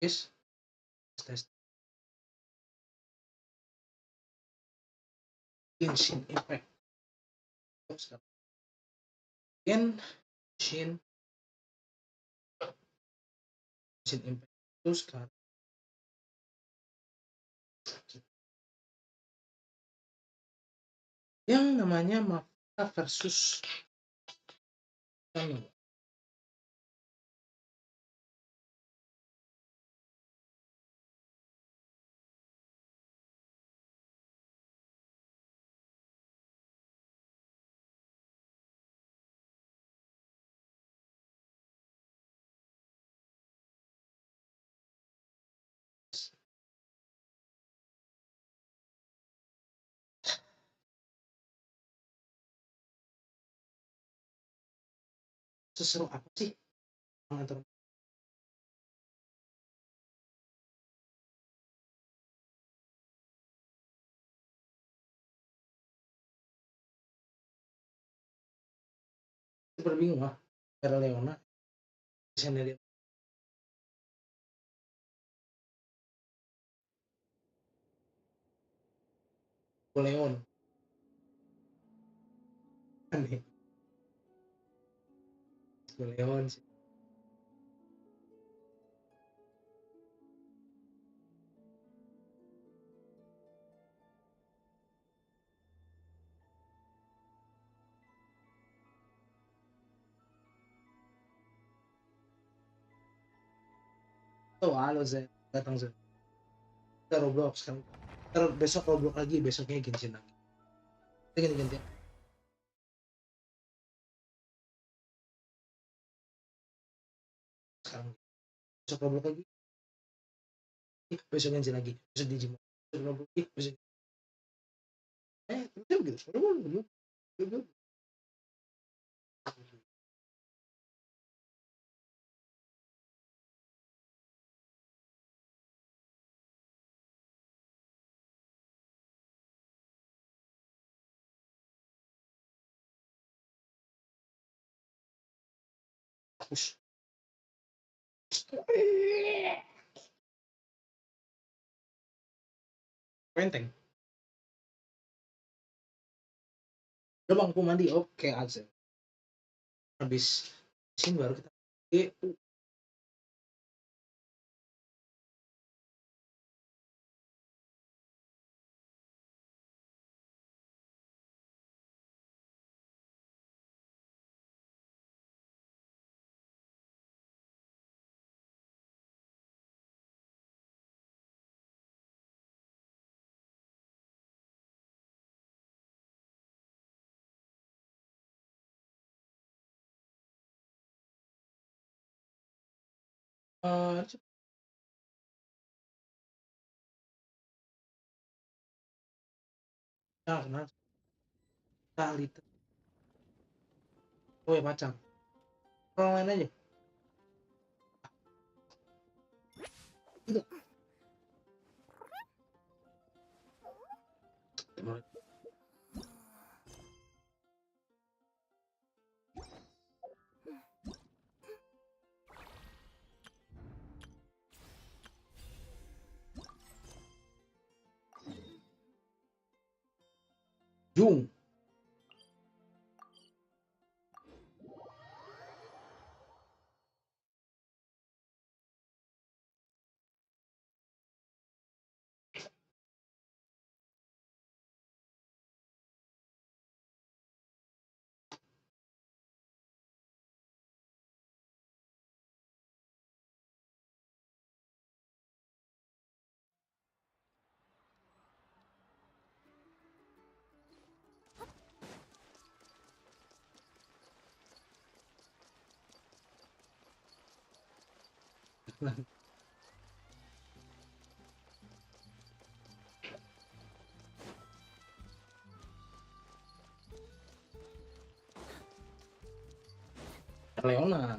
Yes, tes Genshin Impact. Genshin Impact itu sekarang yang namanya mavuika versus seseru apa sih antara super bingung lah cara Leona desainnya dia Leon aneh Leon sih tuh halo Zed datang Zed kita Roblox sekarang besok Roblox lagi besoknya Genshin lagi kita ganti-gantian sekarang besok Roblox lagi besok Genshin lagi besok Digimon besok Roblox lagi besok gitu push penteng udah bangku mandi oke aja habis sini baru kita karena kali oh ya macam orang lain aja gitu Jung Leona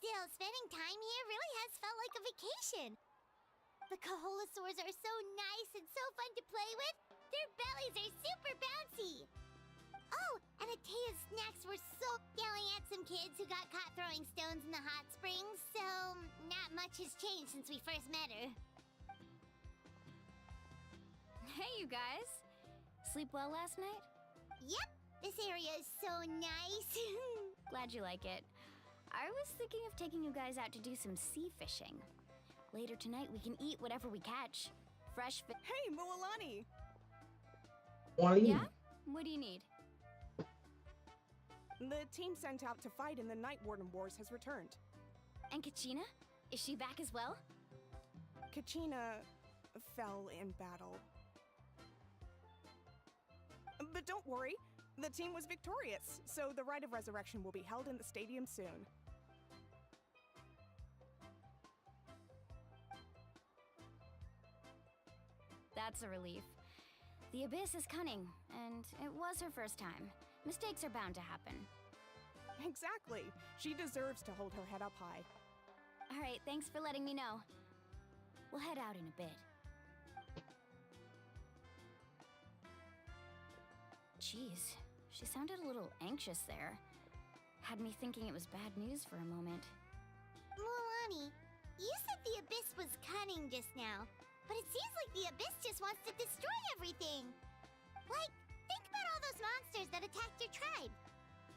Still, spending time here really has felt like a vacation. The Kaholosaurs are so nice and so fun to play with. Their bellies are super bouncy. Oh, and Atea's snacks were so yelling at some kids who got caught throwing stones in the hot springs, so not much has changed since we first met her. Hey, you guys. Sleep well last night? Yep, this area is so nice. Glad you like it. I was thinking of taking you guys out to do some sea fishing. Later tonight, we can eat whatever we catch. Fresh fish. Hey, Moalani! Yeah? What do you need? The team sent out to fight in the Night Warden Wars has returned. And Kachina? Is she back as well? Kachina fell in battle. But don't worry, the team was victorious, so the rite of resurrection will be held in the stadium soon. That's a relief. The Abyss is cunning, and it was her first time. Mistakes are bound to happen. Exactly. She deserves to hold her head up high. All right, thanks for letting me know. We'll head out in a bit. Jeez, she sounded a little anxious there. Had me thinking it was bad news for a moment. Moalani, you said the Abyss was cunning just now, but it seems like the Abyss just wants to destroy everything. Like, think about all those monsters that attacked your tribe.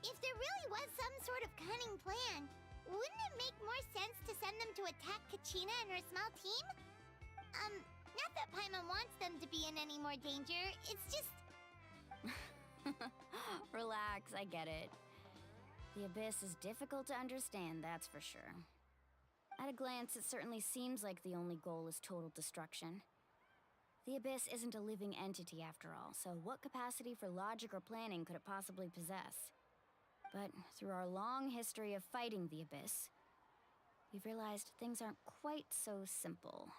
If there really was some sort of cunning plan, wouldn't it make more sense to send them to attack Kachina and her small team? Not that Paimon wants them to be in any more danger, it's just... Relax, I get it. The Abyss is difficult to understand, that's for sure. At a glance, it certainly seems like the only goal is total destruction. The Abyss isn't a living entity after all, so what capacity for logic or planning could it possibly possess? But through our long history of fighting the Abyss, we've realized things aren't quite so simple.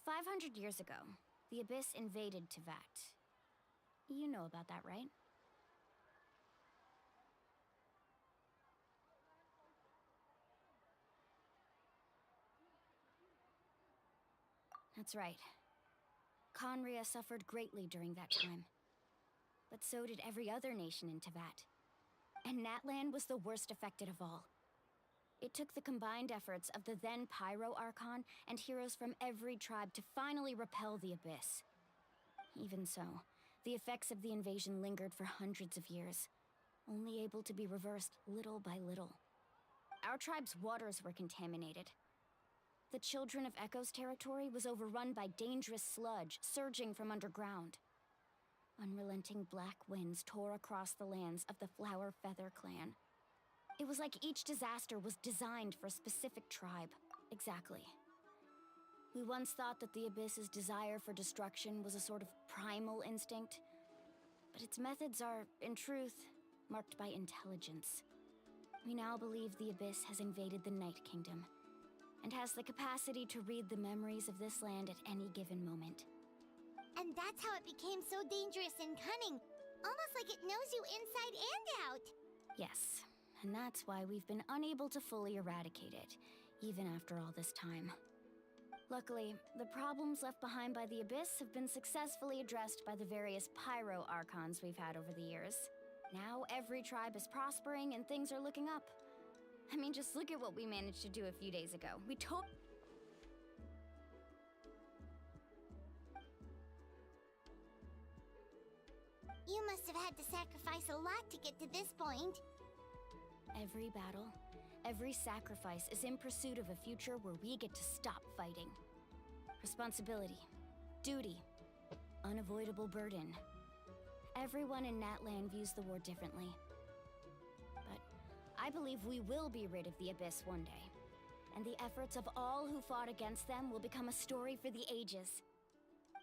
500 years ago, the Abyss invaded Teyvat. You know about that, right? That's right. Conria suffered greatly during that time. But so did every other nation in Teyvat. And Natlan was the worst affected of all. It took the combined efforts of the then Pyro Archon and heroes from every tribe to finally repel the Abyss. Even so, the effects of the invasion lingered for hundreds of years, only able to be reversed little by little. Our tribe's waters were contaminated. The Children of Echo's territory was overrun by dangerous sludge surging from underground. Unrelenting black winds tore across the lands of the Flower Feather clan. It was like each disaster was designed for a specific tribe. Exactly. We once thought that the Abyss's desire for destruction was a sort of primal instinct, but its methods are, in truth, marked by intelligence. We now believe the Abyss has invaded the Night Kingdom, and has the capacity to read the memories of this land at any given moment. And that's how it became so dangerous and cunning, almost like it knows you inside and out. Yes, and that's why we've been unable to fully eradicate it, even after all this time. Luckily, the problems left behind by the Abyss have been successfully addressed by the various Pyro Archons we've had over the years. Now every tribe is prospering and things are looking up. I mean, just look at what we managed to do a few days ago. You must have had to sacrifice a lot to get to this point. Every battle, every sacrifice is in pursuit of a future where we get to stop fighting. Responsibility, duty, unavoidable burden. Everyone in Natlan views the war differently. But I believe we will be rid of the Abyss one day, and the efforts of all who fought against them will become a story for the ages.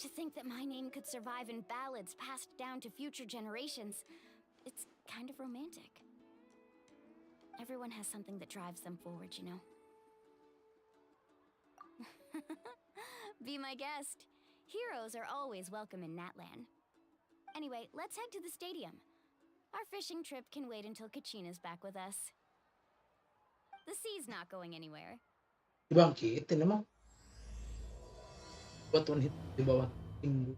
To think that my name could survive in ballads passed down to future generations, it's kind of romantic. Everyone has something that drives them forward, you know? Be my guest. Heroes are always welcome in Natlan. Anyway, let's head to the stadium. Our fishing trip can wait until Kachina's back with us. The sea's not going anywhere. Dibangkitin emang. Buat one hit di bawah Minggu.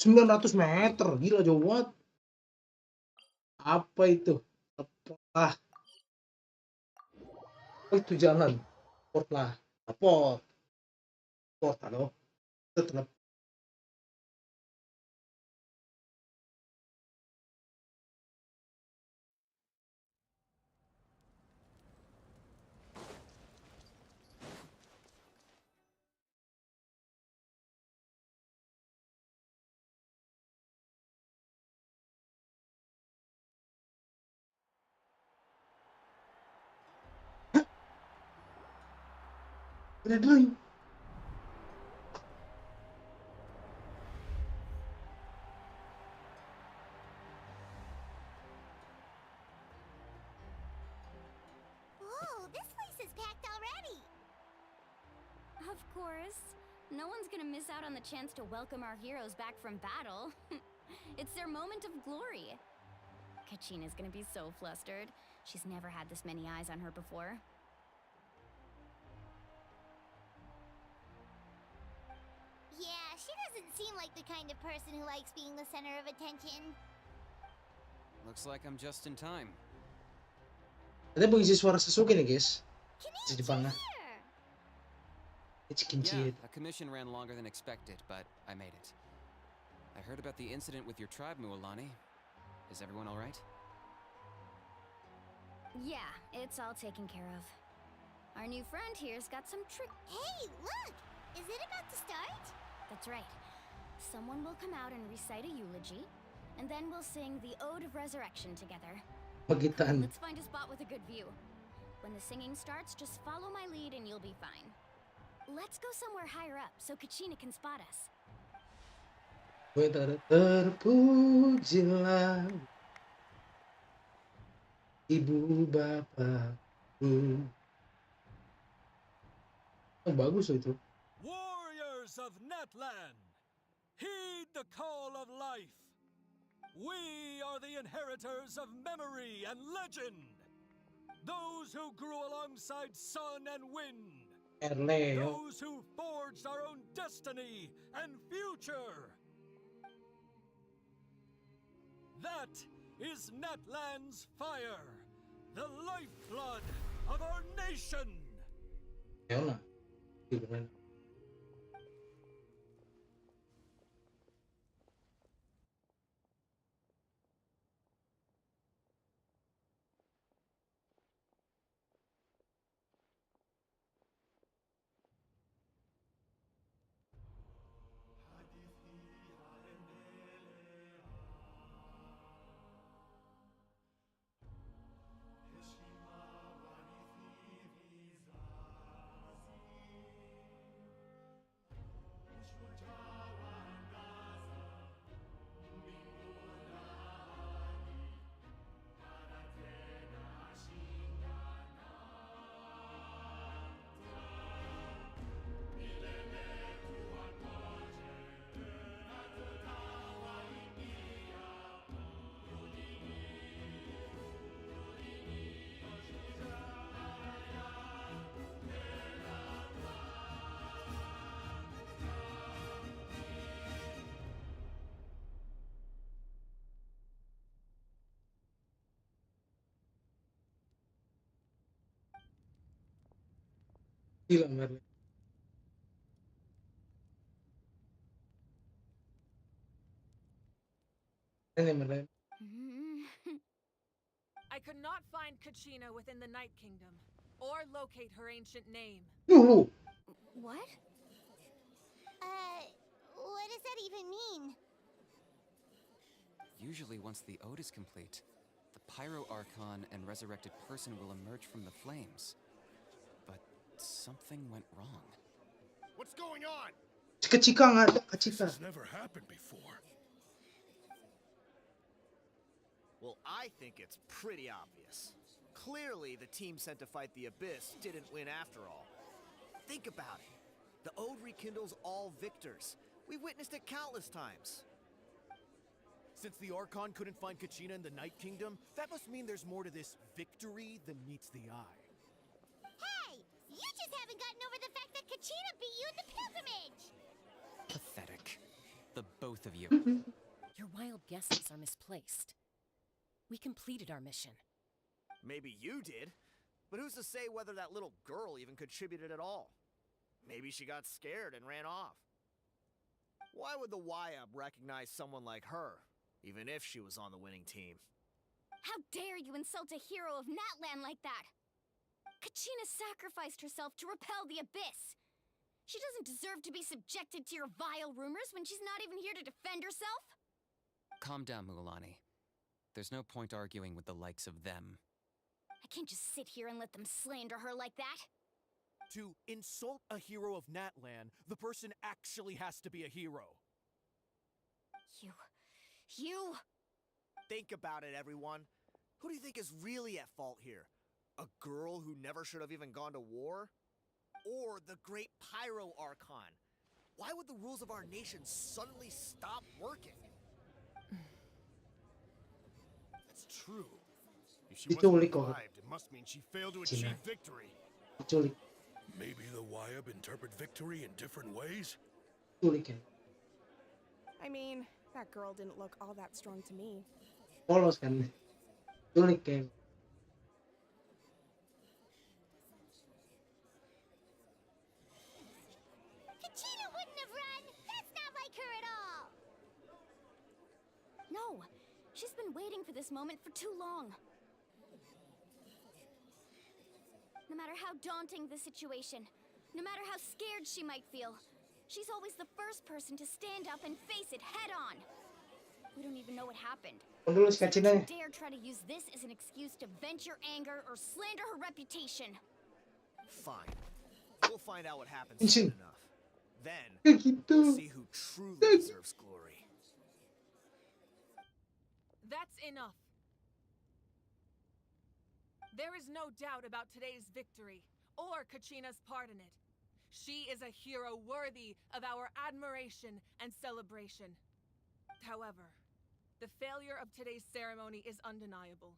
900 meter, gila jauh banget. Apa itu? Apa itu jalan? Port lah. Port, halo. Tetap. Udah dulu. Whoa, this place is packed already. Of course. No one's gonna miss out on the chance to welcome our heroes back from battle. It's their moment of glory. Kachina's gonna be so flustered. She's never had this many eyes on her before. Yeah, she doesn't seem like the kind of person who likes being the center of attention. Looks like I'm just in time. Ada pengisi suara Sasuke nih guys. Di Kenichi depan lah. here! It's kincit. Yeah, a commission ran longer than expected, but I made it. I heard about the incident with your tribe, Mualani. Is everyone all right? Yeah, it's all taken care of. Our new friend here's got some trick. Hey, look! Is it about to start? That's right. Someone will come out and recite a eulogy, and then we'll sing the Ode of Resurrection together. Magitan. Let's find a spot with a good view. When the singing starts, just follow my lead and you'll be fine. Let's go somewhere higher up so Kachina can spot us. Terpujilah ibu bapakku. Oh, bagus loh itu. Warriors of Natlan, heed the call of life. We are the inheritors of memory and legend. Those who grew alongside sun and wind. Erleo. Those who forged our own destiny and future. That is Natlan's fire, the lifeblood of our nation. Yona. Gimana? Gila Merlin. Ini Merlin. I could not find Kachina within the Night Kingdom, or locate her ancient name. Yuhu. What? What does that even mean? Usually once the ode is complete, the Pyro Archon and resurrected person will emerge from the flames. But something went wrong. What's going on? Cika-cika nggak ada This kacika. has never happened before. Well, I think it's pretty obvious. Clearly, the team sent to fight the Abyss didn't win after all. Think about it. The Ode rekindles all victors, We've witnessed it countless times. Since the Archon couldn't find Kachina in the Night Kingdom, that must mean there's more to this victory than meets the eye. Hey! You just haven't gotten over the fact that Kachina beat you in the pilgrimage! Pathetic. The both of you. Your wild guesses are misplaced. We completed our mission. Maybe you did, but who's to say whether that little girl even contributed at all? Maybe she got scared and ran off. Why would the YUP recognize someone like her, even if she was on the winning team? How dare you insult a hero of Natlan like that? Kachina sacrificed herself to repel the abyss. She doesn't deserve to be subjected to your vile rumors when she's not even here to defend herself. Calm down, Mualani. There's no point arguing with the likes of them. I can't just sit here and let them slander her like that. To insult a hero of Natlan, the person actually has to be a hero. You... Think about it, everyone. Who do you think is really at fault here? A girl who never should have even gone to war? Or the great Pyro Archon? Why would the rules of our nation suddenly stop working? That's true. If she Diculik wasn't kok. revived, it must mean she failed to achieve victory. Diculik. Maybe the YUP interpret victory in different ways? Diculik kan. I mean, that girl didn't look all that strong to me. Polos kan. Diculik kan. Kachina wouldn't have run! That's not like her at all! No, she's been waiting for this moment for too long. No matter how daunting the situation, no matter how scared she might feel, she's always the first person to stand up and face it head on. We don't even know what happened. Dulu si So Kachina don't ya. you dare try to use this as an excuse to vent your anger or slander her reputation. Fine. We'll find out what happens Insane. soon enough. Then, Kayak gitu. we'll see who truly deserves glory. That's enough. There is no doubt about today's victory, or Kachina's part in it. She is a hero worthy of our admiration and celebration. However, the failure of today's ceremony is undeniable.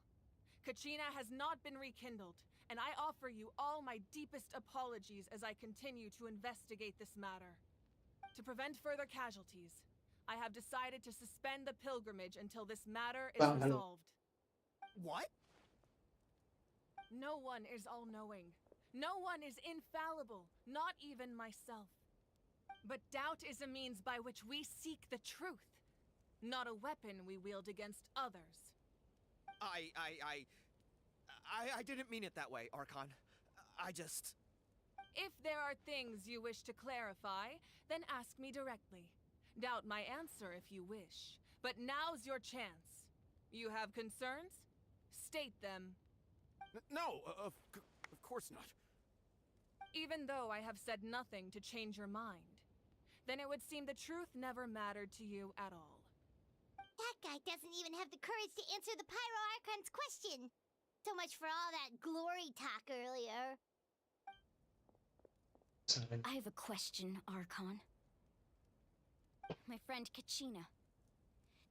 Kachina has not been rekindled, and I offer you all my deepest apologies as I continue to investigate this matter. To prevent further casualties, I have decided to suspend the pilgrimage until this matter is Bang, halo. resolved. What? No one is all-knowing. No one is infallible, not even myself. But doubt is a means by which we seek the truth, not a weapon we wield against others. I didn't mean it that way, Archon. I just... If there are things you wish to clarify, then ask me directly. Doubt my answer if you wish. But now's your chance. You have concerns? State them. No, of course not. Even though I have said nothing to change your mind, then it would seem the truth never mattered to you at all. That guy doesn't even have the courage to answer the Pyro Archon's question. So much for all that glory talk earlier. I have a question, Archon. My friend Kachina.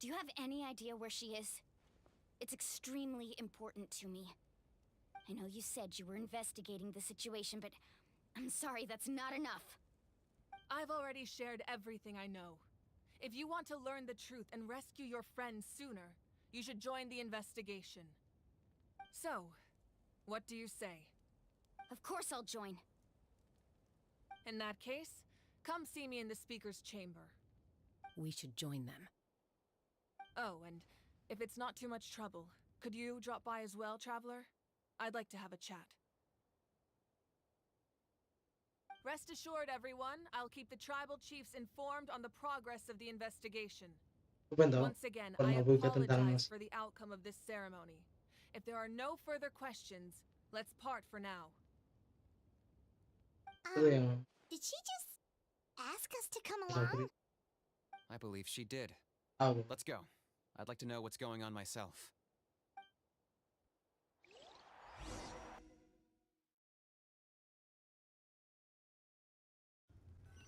Do you have any idea where she is? It's extremely important to me. I know you said you were investigating the situation, but I'm sorry, that's not enough. I've already shared everything I know. If you want to learn the truth and rescue your friend sooner, you should join the investigation. So, what do you say? Of course I'll join. In that case, come see me in the speaker's chamber. We should join them. Oh, and if it's not too much trouble, could you drop by as well, Traveler? I'd like to have a chat. Rest assured, everyone, I'll keep the tribal chiefs informed on the progress of the investigation. Bukan tau. Once again, Kalau I mavuika tentang apologize for the outcome of this ceremony. If there are no further questions, let's part for now. itu yang Did she just ask us to come sama along? I believe she did. tahu. Let's go. I'd like to know what's going on myself.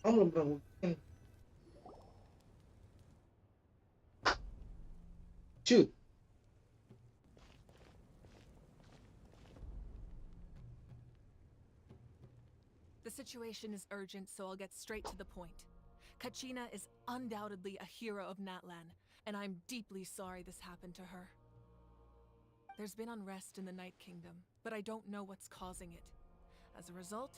Kamu belum pernah buktiin. Shoot. The situation is urgent, so I'll get straight to the point. Kachina is undoubtedly a hero of Natlan, and I'm deeply sorry this happened to her. There's been unrest in the Night Kingdom, but I don't know what's causing it. As a result,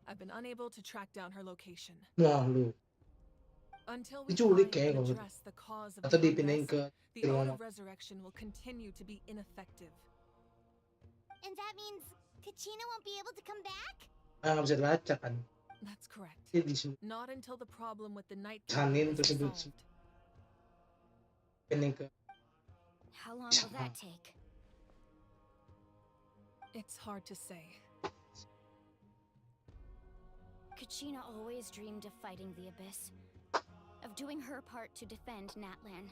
I've been unable to track down her location. Wah lu. Until we Diculik find kayaknya and kalau gitu. address the cause of Atau the dipindahin unrest, ke the Ode ruangan. of Resurrection will continue to be ineffective. And that means Kachina won't be able to come back? Nggak bisa dilacak kan. That's correct. Jadi di Not until the problem with the Night Senin Kingdom is tersebut solved. pindahin ke How long will that take? It's hard to say. Kachina always dreamed of fighting the Abyss, of doing her part to defend Natlan.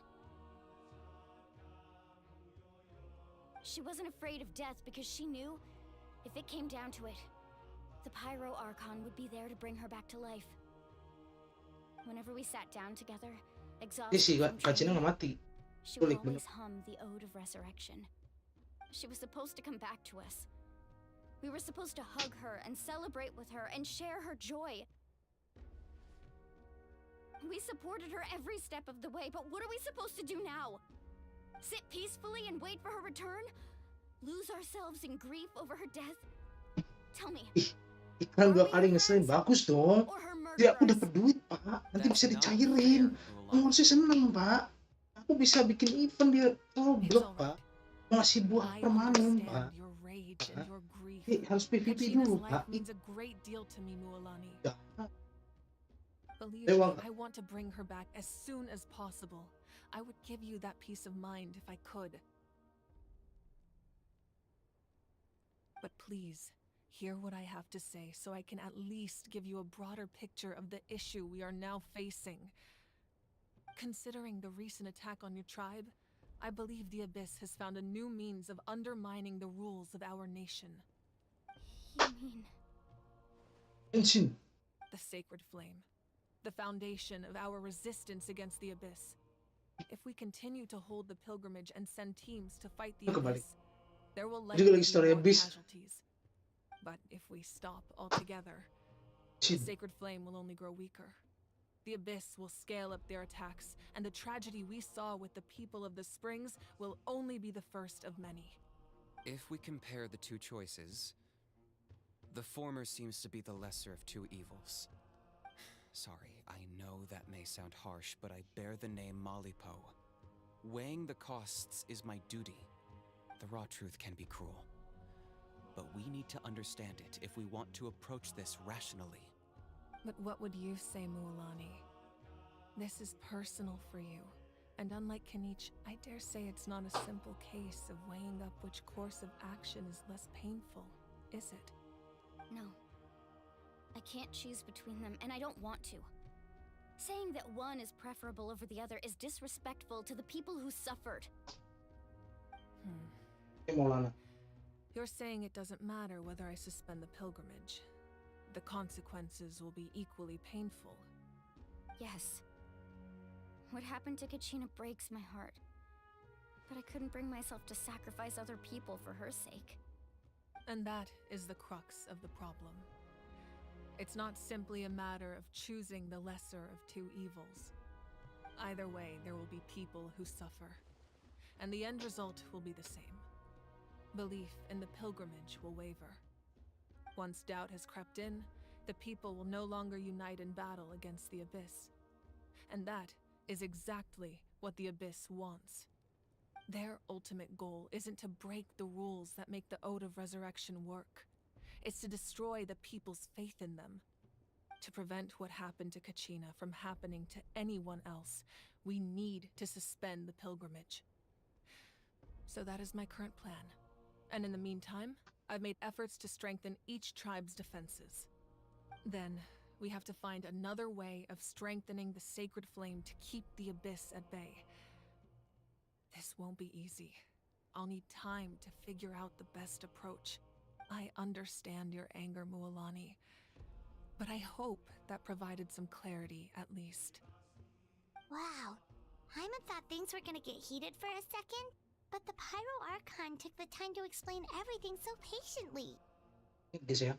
She wasn't afraid of death because she knew, if it came down to it, the Pyro Archon would be there to bring her back to life. Whenever we sat down together, Jadi exhausted si from Kachina training, nggak mati. she would Tulik bener. always hum the Ode of Resurrection. She was supposed to come back to us. We were supposed to hug her and celebrate with her and share her joy. We supported her every step of the way, but what are we supposed to do now? Sit peacefully and wait for her return? Lose ourselves in grief over her death? Tell me, Iklan 2 kali ngeselin, bagus dong. or her Jadi aku murderers? dapat duit, Pak. Nanti That's bisa not dicairin. fair, Kamu Mulan. harusnya seneng, Pak. Aku bisa bikin event di It's Roblox, all Pak. right. Mau ngasih buah I permanen, Pak. understand your rage and your grief. Ini harus PVP Kachina's dulu, life Pak. means a great deal to me, Mualani. Ya. Believe me, I want to bring her back as soon as possible. I would give you that peace of mind if I could. But please, hear what I have to say so I can at least give you a broader picture of the issue we are now facing. Considering the recent attack on your tribe, I believe the Abyss has found a new means of undermining the rules of our nation. You mean... Bensin. The Sacred Flame. The foundation of our resistance against the Abyss. If we continue to hold the pilgrimage and send teams to fight the Kebalik. Abyss, there will Juga likely lagi be story more Abyss. casualties. But if we stop altogether, Sin. the Sacred Flame will only grow weaker. The Abyss will scale up their attacks, and the tragedy we saw with the people of the Springs will only be the first of many. If we compare the two choices, the former seems to be the lesser of two evils. Sorry, I know that may sound harsh, but I bear the name Malipo. Weighing the costs is my duty. The raw truth can be cruel. But we need to understand it if we want to approach this rationally. But what would you say, Mualani? This is personal for you. And unlike Kanich, I dare say it's not a simple case of weighing up which course of action is less painful, is it? No. I can't choose between them, and I don't want to. Saying that one is preferable over the other is disrespectful to the people who suffered. Ini Maulana. You're saying it doesn't matter whether I suspend the pilgrimage. The consequences will be equally painful. Yes. What happened to Kachina breaks my heart. But I couldn't bring myself to sacrifice other people for her sake. And that is the crux of the problem. It's not simply a matter of choosing the lesser of two evils. Either way, there will be people who suffer. And the end result will be the same. Belief in the pilgrimage will waver. Once doubt has crept in, the people will no longer unite in battle against the Abyss. And that is exactly what the Abyss wants. Their ultimate goal isn't to break the rules that make the Ode of Resurrection work. It's to destroy the people's faith in them. To prevent what happened to Kachina from happening to anyone else, we need to suspend the pilgrimage. So that is my current plan. And in the meantime, I've made efforts to strengthen each tribe's defenses. Then, we have to find another way of strengthening the Sacred Flame to keep the Abyss at bay. This won't be easy. I'll need time to figure out the best approach. I understand your anger, Mualani, but I hope that provided some clarity at least. Wow, Hyman thought things were gonna get heated for a second, but the Pyro Archon took the time to explain everything so patiently. Guys ya,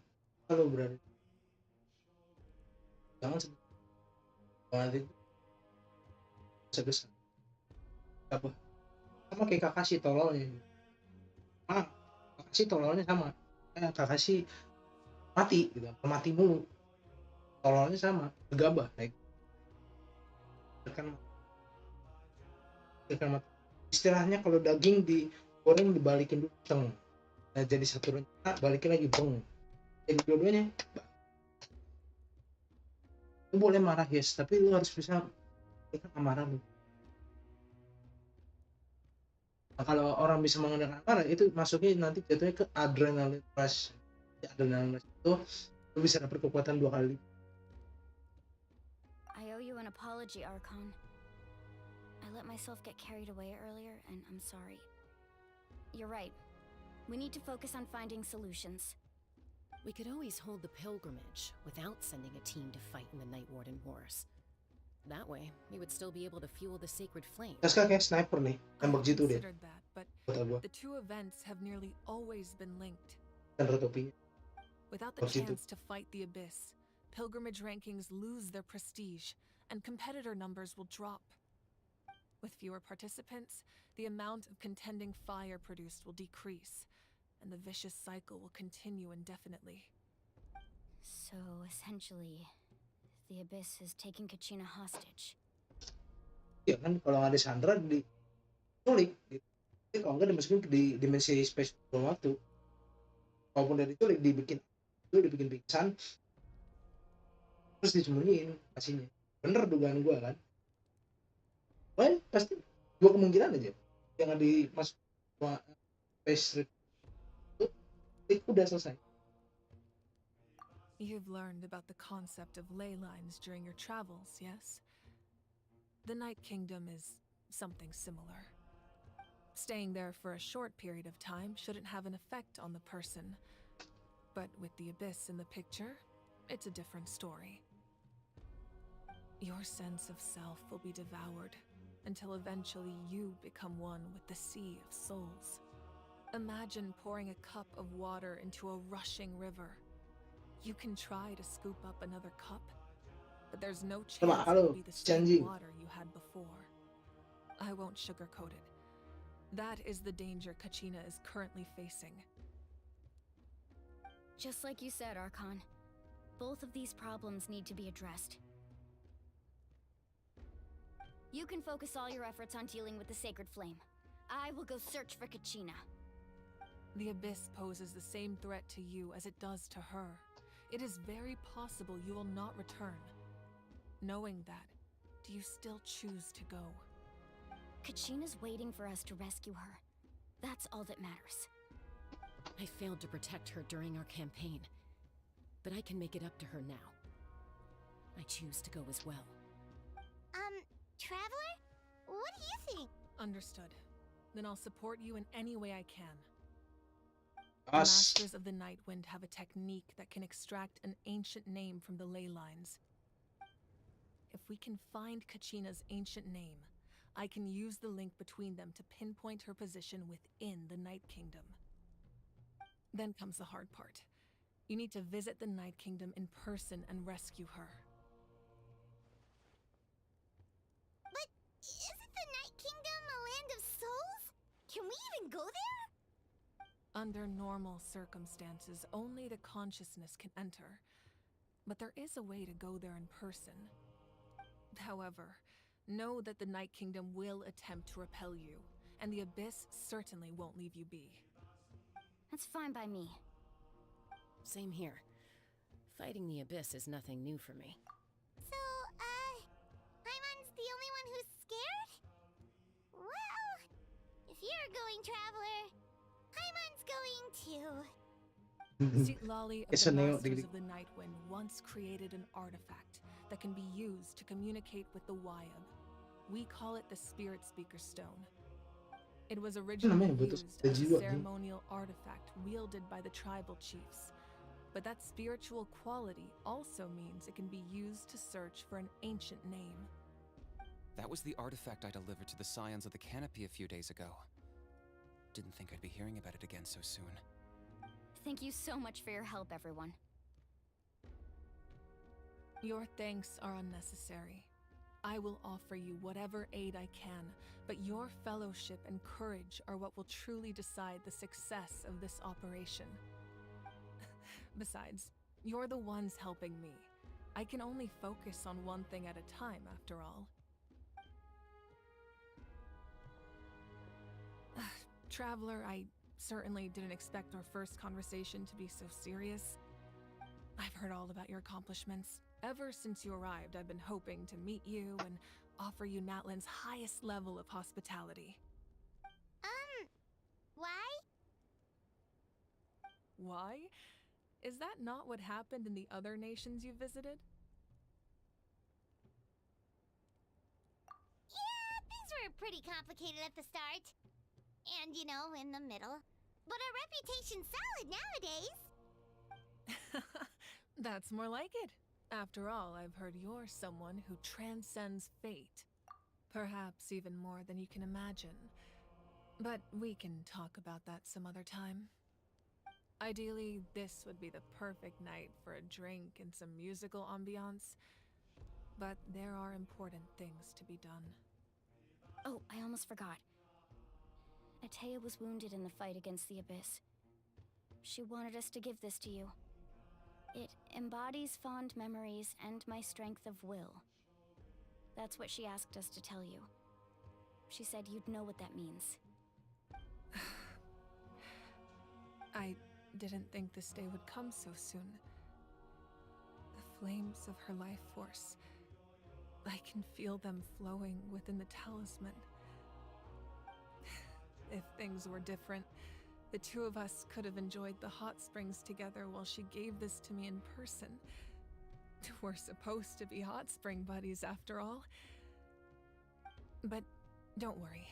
kalau berada jangan sedih itu besar apa sama kayak Kakashi tololnya. Kakashi tololnya sama kayak Kakashi mati gitu, mati mulu. Tololnya sama, gegabah naik. Kan mati. Istilahnya kalau daging digoreng dibalikin dulu teng. Nah, jadi satu rencana balikin lagi beng. Jadi dua-duanya lu boleh marah yes, tapi lu harus bisa amarah lu. Nah, kalau orang bisa mengendalikan amarah itu masuknya nanti jatuhnya ke adrenaline rush. Adrenaline rush itu lu bisa dapat kekuatan 2 kali. I owe you an apology, Archon. I let myself get carried away earlier, and I'm sorry. You're right. We need to focus on finding solutions. We could always hold the pilgrimage without sending a team to fight in the Night Warden Wars. That way, we would still be able to fuel the sacred flame. Terus kayak sniper nih, tembak jitu deh. Considered that, but Kata gua, the two events have nearly always been linked. tanda topinya. Without the Begitu. chance to fight the Abyss, pilgrimage rankings lose their prestige, and competitor numbers will drop. With fewer participants, the amount of contending fire produced will decrease, and the vicious cycle will continue indefinitely. So, essentially, the Abyss is taking Kachina hostage. Ya kan kalau nggak disandra diculik gitu. Jadi kalau nggak dimasukin di dimensi space waktu. Walaupun dari diculik dibikin pingsan terus disembunyiin pastinya. Bener dugaan gua kan. Well, pasti 2 kemungkinan aja. Yang dimasuk space itu udah selesai. You've learned about the concept of ley lines during your travels, yes? The Night Kingdom is something similar. Staying there for a short period of time shouldn't have an effect on the person. But with the Abyss in the picture, it's a different story. Your sense of self will be devoured until eventually you become one with the Sea of Souls. Imagine pouring a cup of water into a rushing river. You can try to scoop up another cup, but there's no chance it will be the same water you had before. I won't sugarcoat it. That is the danger Kachina is currently facing. Just like you said, Archon, both of these problems need to be addressed. You can focus all your efforts on dealing with the sacred flame. I will go search for Kachina. The Abyss poses the same threat to you as it does to her. It is very possible you will not return. Knowing that, do you still choose to go? Kachina's waiting for us to rescue her. That's all that matters. I failed to protect her during our campaign, but I can make it up to her now. I choose to go as well. Traveler? What do you think? Understood. Then I'll support you in any way I can. The Us. Masters of the Nightwind have a technique that can extract an ancient name from the ley lines. If we can find Kachina's ancient name, I can use the link between them to pinpoint her position within the Night Kingdom. Then comes the hard part. You need to visit the Night Kingdom in person and rescue her. But isn't the Night Kingdom a land of souls? Can we even go there? Under normal circumstances, only the consciousness can enter. But there is a way to go there in person. However, know that the Night Kingdom will attempt to repel you, and the Abyss certainly won't leave you be. That's fine by me. Same here. Fighting the Abyss is nothing new for me. So, Hyman's the only one who's scared? Well, if you're going, Traveler, Hyman's going too. Sitlali of It's the a neo- Masters of the Nightwind once created an artifact that can be used to communicate with the Wyab. We call it the Spirit Speaker Stone. It was originally namanya butuh used as a jiwa, ceremonial artifact wielded by the tribal chiefs. But that spiritual quality also means it can be used to search for an ancient name. That was the artifact I delivered to the scions of the canopy a few days ago. Didn't think I'd be hearing about it again so soon. Thank you so much for your help, everyone. Your thanks are unnecessary. I will offer you whatever aid I can, but your fellowship and courage are what will truly decide the success of this operation. Besides, you're the ones helping me. I can only focus on one thing at a time, after all. Traveler, I certainly didn't expect our first conversation to be so serious. I've heard all about your accomplishments. Ever since you arrived, I've been hoping to meet you and offer you Natlan's highest level of hospitality. Why? Why? Is that not what happened in the other nations you visited? Yeah, things were pretty complicated at the start. And, you know, in the middle. But our reputation's solid nowadays. That's more like it. After all, I've heard you're someone who transcends fate. Perhaps even more than you can imagine. But we can talk about that some other time. Ideally, this would be the perfect night for a drink and some musical ambiance. But there are important things to be done. Oh, I almost forgot. Atea was wounded in the fight against the Abyss. She wanted us to give this to you. It embodies fond memories and my strength of will. That's what she asked us to tell you. She said you'd know what that means. I didn't think this day would come so soon. The flames of her life force. I can feel them flowing within the talisman. If things were different, the two of us could have enjoyed the hot springs together while she gave this to me in person. We're supposed to be hot spring buddies after all. But don't worry.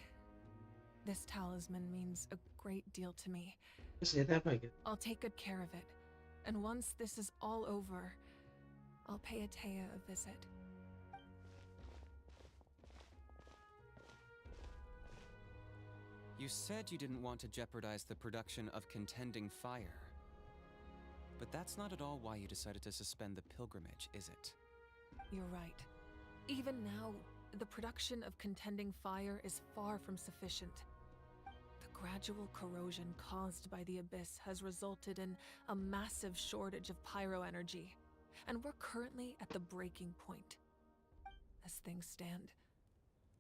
This talisman means a great deal to me. I'll take good care of it. And once this is all over, I'll pay Atea a visit. You said you didn't want to jeopardize the production of contending fire. But that's not at all why you decided to suspend the pilgrimage, is it? You're right. Even now, the production of contending fire is far from sufficient. The gradual corrosion caused by the Abyss has resulted in a massive shortage of pyro energy, and we're currently at the breaking point. As things stand,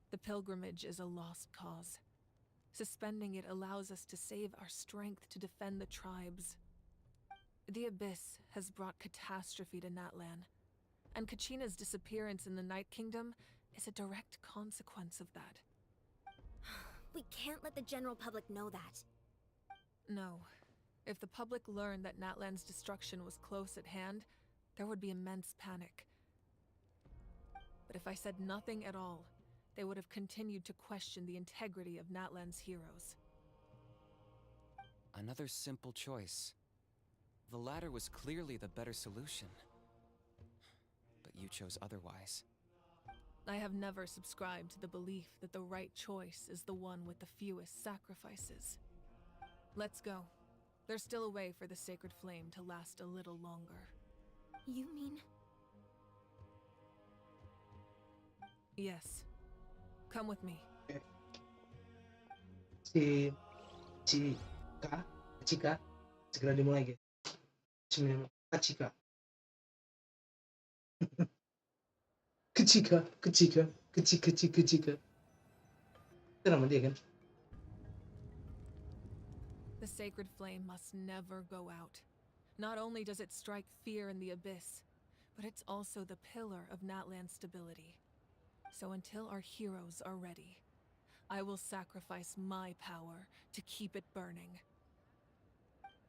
the pilgrimage is a lost cause. Suspending it allows us to save our strength to defend the tribes. The Abyss has brought catastrophe to Natlan, and Kachina's disappearance in the Night Kingdom is a direct consequence of that. We can't let the general public know that. No. If the public learned that Natlan's destruction was close at hand, there would be immense panic. But if I said nothing at all, they would have continued to question the integrity of Natlan's heroes. Another simple choice. The latter was clearly the better solution. But you chose otherwise. I have never subscribed to the belief that the right choice is the one with the fewest sacrifices. Let's go. There's still a way for the sacred flame to last a little longer. You mean? Yes. Come with me. Cika, segera dimulai guys. Cika. Kecika. Itu nama dia kan? The sacred flame must never go out. Not only does it strike fear in the Abyss, but it's also the pillar of Natlan's stability. So until our heroes are ready, I will sacrifice my power to keep it burning.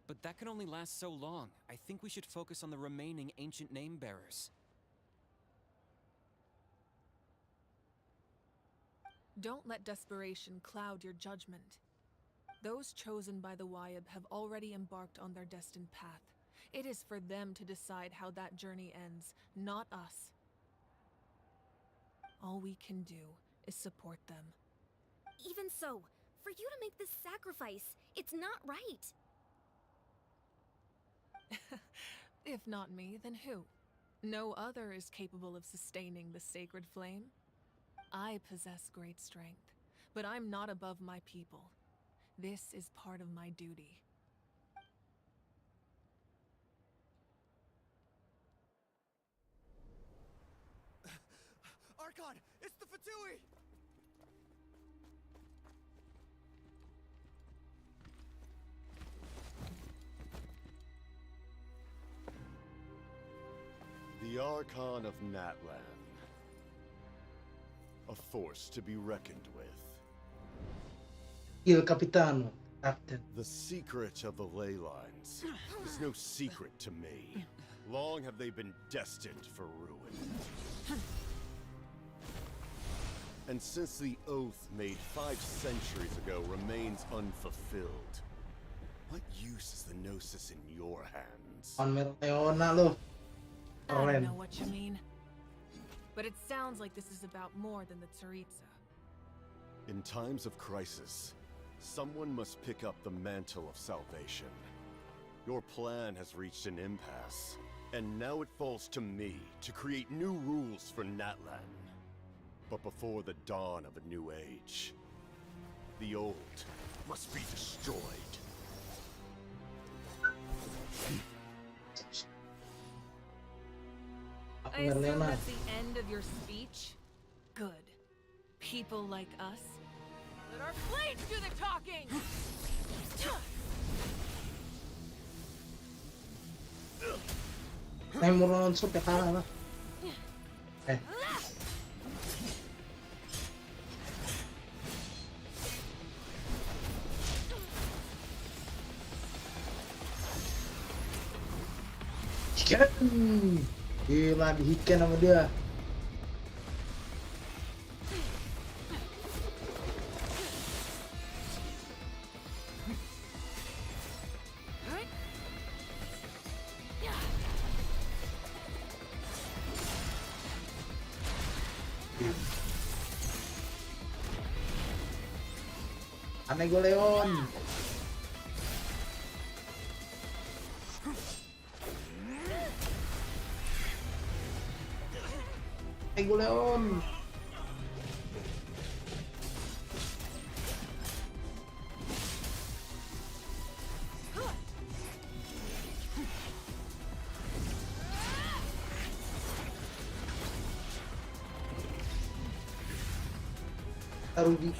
But that can only last so long. I think we should focus on the remaining ancient name bearers. Don't let desperation cloud your judgment. Those chosen by the Wayab have already embarked on their destined path. It is for them to decide how that journey ends, not us. All we can do is support them. Even so, for you to make this sacrifice, it's not right. If not me, then who? No other is capable of sustaining the sacred flame. I possess great strength, but I'm not above my people. This is part of my duty. Archon, it's the Fatui! The Archon of Natlan. A force to be reckoned with. Il capitano, captain. The secret of the ley lines is no secret to me. Long have they been destined for ruin. And since the oath made 5 centuries ago remains unfulfilled, what use is the Gnosis in your hands? Leona lo. I don't Keren. know what you mean. But it sounds like this is about more than the Tsaritsa. In times of crisis, someone must pick up the mantle of salvation. Your plan has reached an impasse, and now it falls to me to create new rules for Natlan. But before the dawn of a new age, the old must be destroyed. I assume that's the end of your speech? Good. People like us. Let our blades do the talking! Ay, murang sa tekara lah. Hiken. Gila, dihiken sama dia. Aneh gue Leon. Aneh gue Leon. Taruh di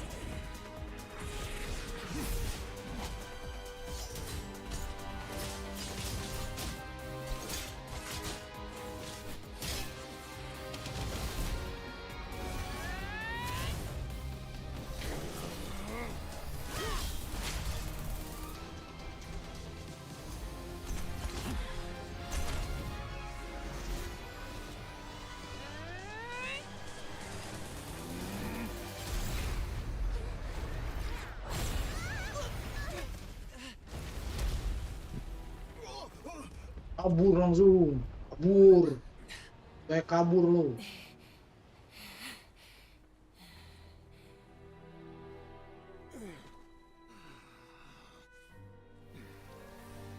kabur langsung, kabur, kayak kabur lo.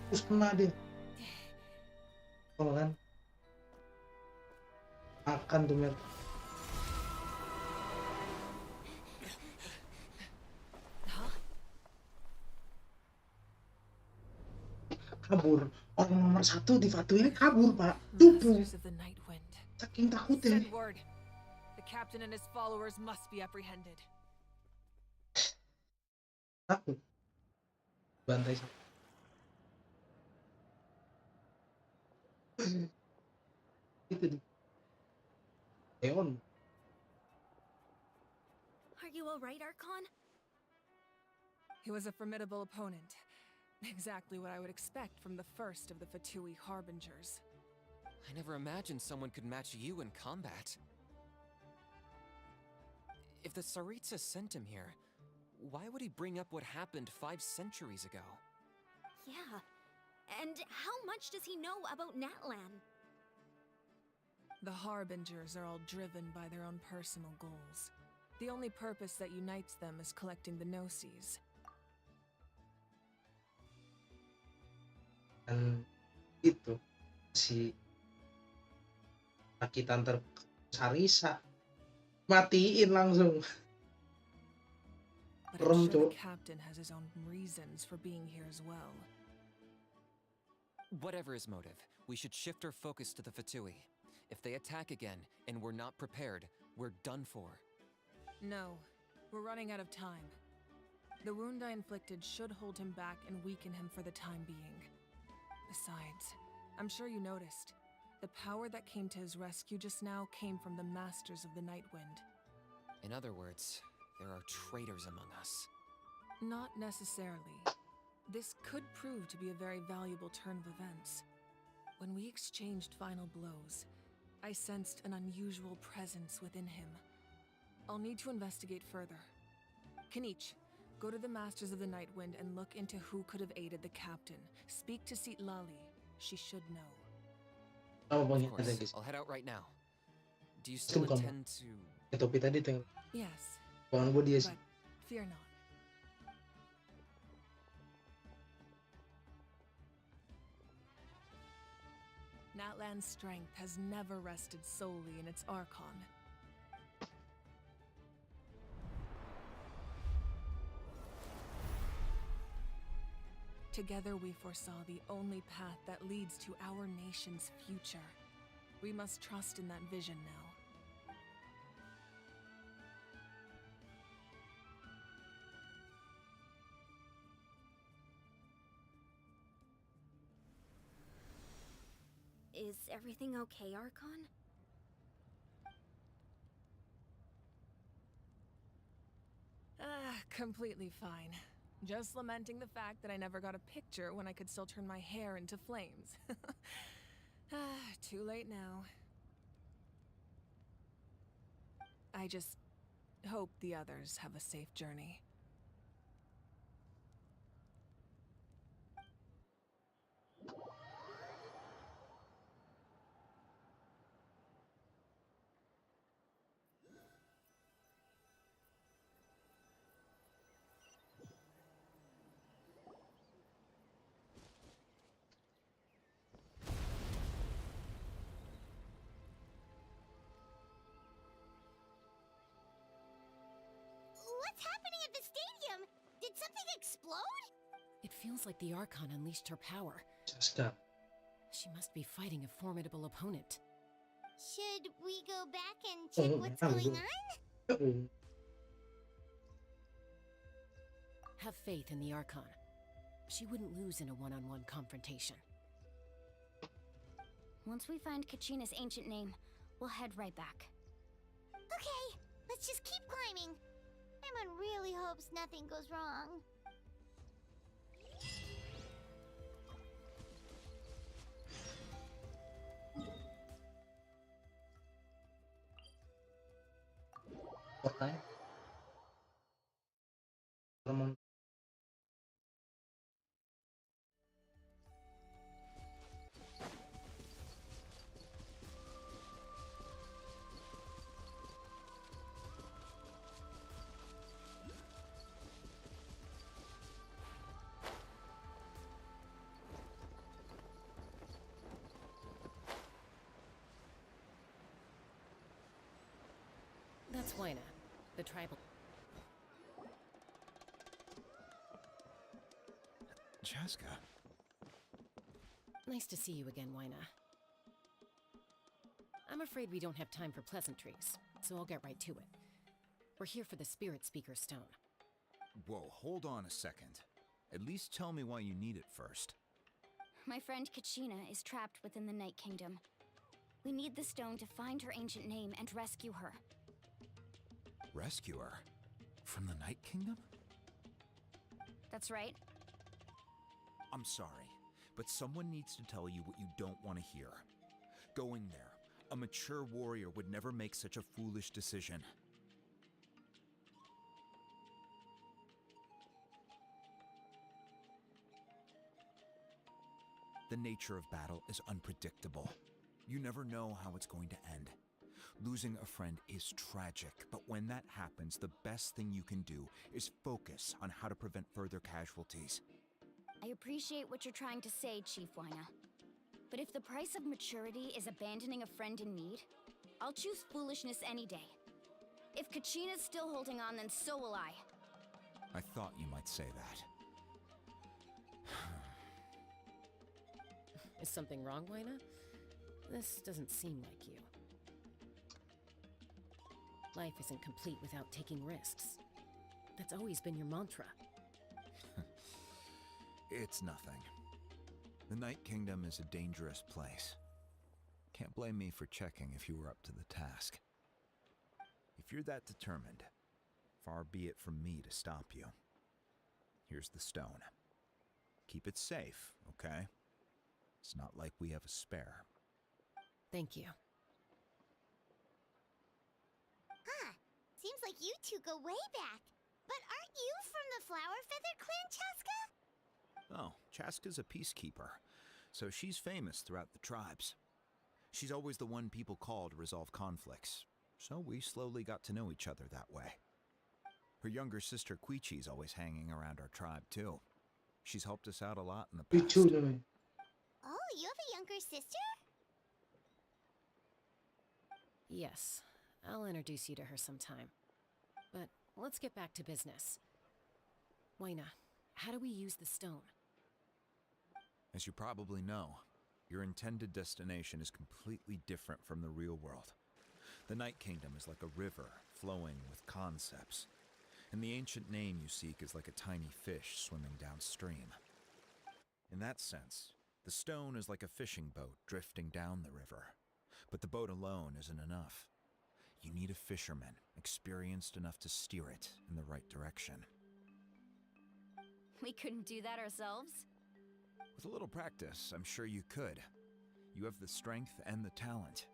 Terus kena dia, kalau kan, akan tuh mer. Kabur. Orang nomor 1 di Fatu ini kabur, Pak. Cupu. Saking takutnya. Send word. The captain and his followers must be apprehended. Takut. Bantai. Itu di Leon. Are you alright, Archon? He was a formidable opponent. Exactly what I would expect from the first of the Fatui Harbingers. I never imagined someone could match you in combat. If the Tsaritsa sent him here, why would he bring up what happened 5 centuries ago? Yeah. And how much does he know about Natlan? The Harbingers are all driven by their own personal goals. The only purpose that unites them is collecting the gnosis. Dan itu si rakitan Sarisa matiin langsung. But I'm sure the captain has his own reasons for being here as well. Whatever his motive, we should shift our focus to the Fatui. If they attack again and we're not prepared, we're done for. No, we're running out of time. The wound I inflicted should hold him back and weaken him for the time being. Besides, I'm sure you noticed, the power that came to his rescue just now came from the Masters of the Nightwind. In other words, there are traitors among us. Not necessarily. This could prove to be a very valuable turn of events. When we exchanged final blows, I sensed an unusual presence within him. I'll need to investigate further. Kinich, go to the Masters of the Nightwind and look into who could have aided the captain. Speak to Lali. She should know. Oh, of course, I'll head out right now. Do you still intend to... Topi tadi tuh. Yes. Pohon gue dia sih. But fear not. Natlan's strength has never rested solely in its Archon. Together we foresaw the only path that leads to our nation's future. We must trust in that vision now. Is everything okay, Archon? Completely fine. Just lamenting the fact that I never got a picture when I could still turn my hair into flames. Too late now. I just hope the others have a safe journey. What's happening at the stadium? Did something explode? It feels like the Archon unleashed her power. Stop. She must be fighting a formidable opponent. Should we go back and check what's going on? Have faith in the Archon. She wouldn't lose in a one-on-one confrontation. Once we find Kachina's ancient name, we'll head right back. Okay, let's just keep climbing. Emon really hopes nothing goes wrong. Okay. That's Waina, the tribal. Chaska. Nice to see you again, Waina. I'm afraid we don't have time for pleasantries, so I'll get right to it. We're here for the Spirit Speaker Stone. Whoa, hold on a second. At least tell me why you need it first. My friend Kachina is trapped within the Night Kingdom. We need the stone to find her ancient name and rescue her. Rescue her? From the Night Kingdom? That's right. I'm sorry, but someone needs to tell you what you don't want to hear. Going there, a mature warrior would never make such a foolish decision. The nature of battle is unpredictable. You never know how it's going to end. Losing a friend is tragic, but when that happens, the best thing you can do is focus on how to prevent further casualties. I appreciate what you're trying to say, Chief Wyna. But if the price of maturity is abandoning a friend in need, I'll choose foolishness any day. If Kachina's still holding on, then so will I. I thought you might say that. Is something wrong, Wyna? This doesn't seem like you. Life isn't complete without taking risks. That's always been your mantra. It's nothing. The Night Kingdom is a dangerous place. Can't blame me for checking if you were up to the task. If you're that determined, far be it from me to stop you. Here's the stone. Keep it safe, okay? It's not like we have a spare. Thank you. Huh. Seems like you two go way back. But aren't you from the Flower Feather Clan, Chaska? Oh, Chaska's a peacekeeper, so she's famous throughout the tribes. She's always the one people call to resolve conflicts, so we slowly got to know each other that way. Her younger sister Quichi's always hanging around our tribe too. She's helped us out a lot in the past. Oh, you have a younger sister? Yes, I'll introduce you to her sometime. But let's get back to business. Wyna, how do we use the stone? As you probably know, your intended destination is completely different from the real world. The Night Kingdom is like a river flowing with concepts, and the ancient name you seek is like a tiny fish swimming downstream. In that sense, the stone is like a fishing boat drifting down the river, but the boat alone isn't enough. You need a fisherman experienced enough to steer it in the right direction. We couldn't do that ourselves? With a little practice, I'm sure you could. You have the strength and the talent.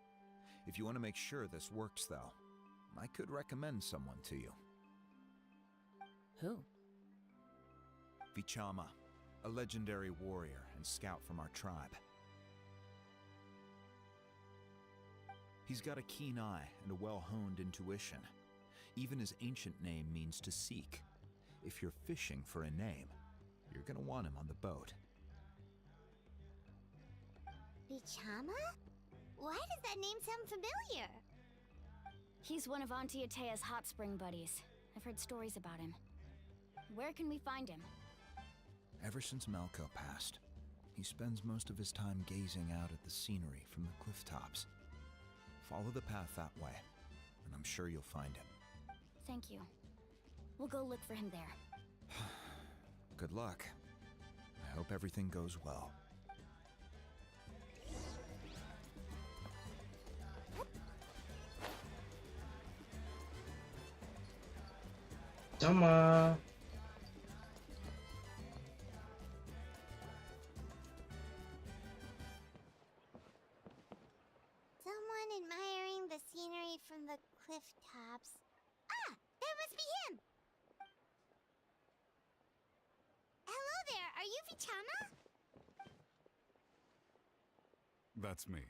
If you want to make sure this works, though, I could recommend someone to you. Who? Vichama, a legendary warrior and scout from our tribe. He's got a keen eye and a well-honed intuition. Even his ancient name means to seek. If you're fishing for a name, you're gonna want him on the boat. Bichama? Why does that name sound familiar? He's one of Auntie Atea's hot spring buddies. I've heard stories about him. Where can we find him? Ever since Malco passed, he spends most of his time gazing out at the scenery from the cliff tops. Follow the path that way, and I'm sure you'll find him. Thank you. We'll go look for him there. Good luck. I hope everything goes well. Sama. Someone admiring the scenery from the cliff tops. Ah! That must be him! Hello there, are you Vichama? That's me.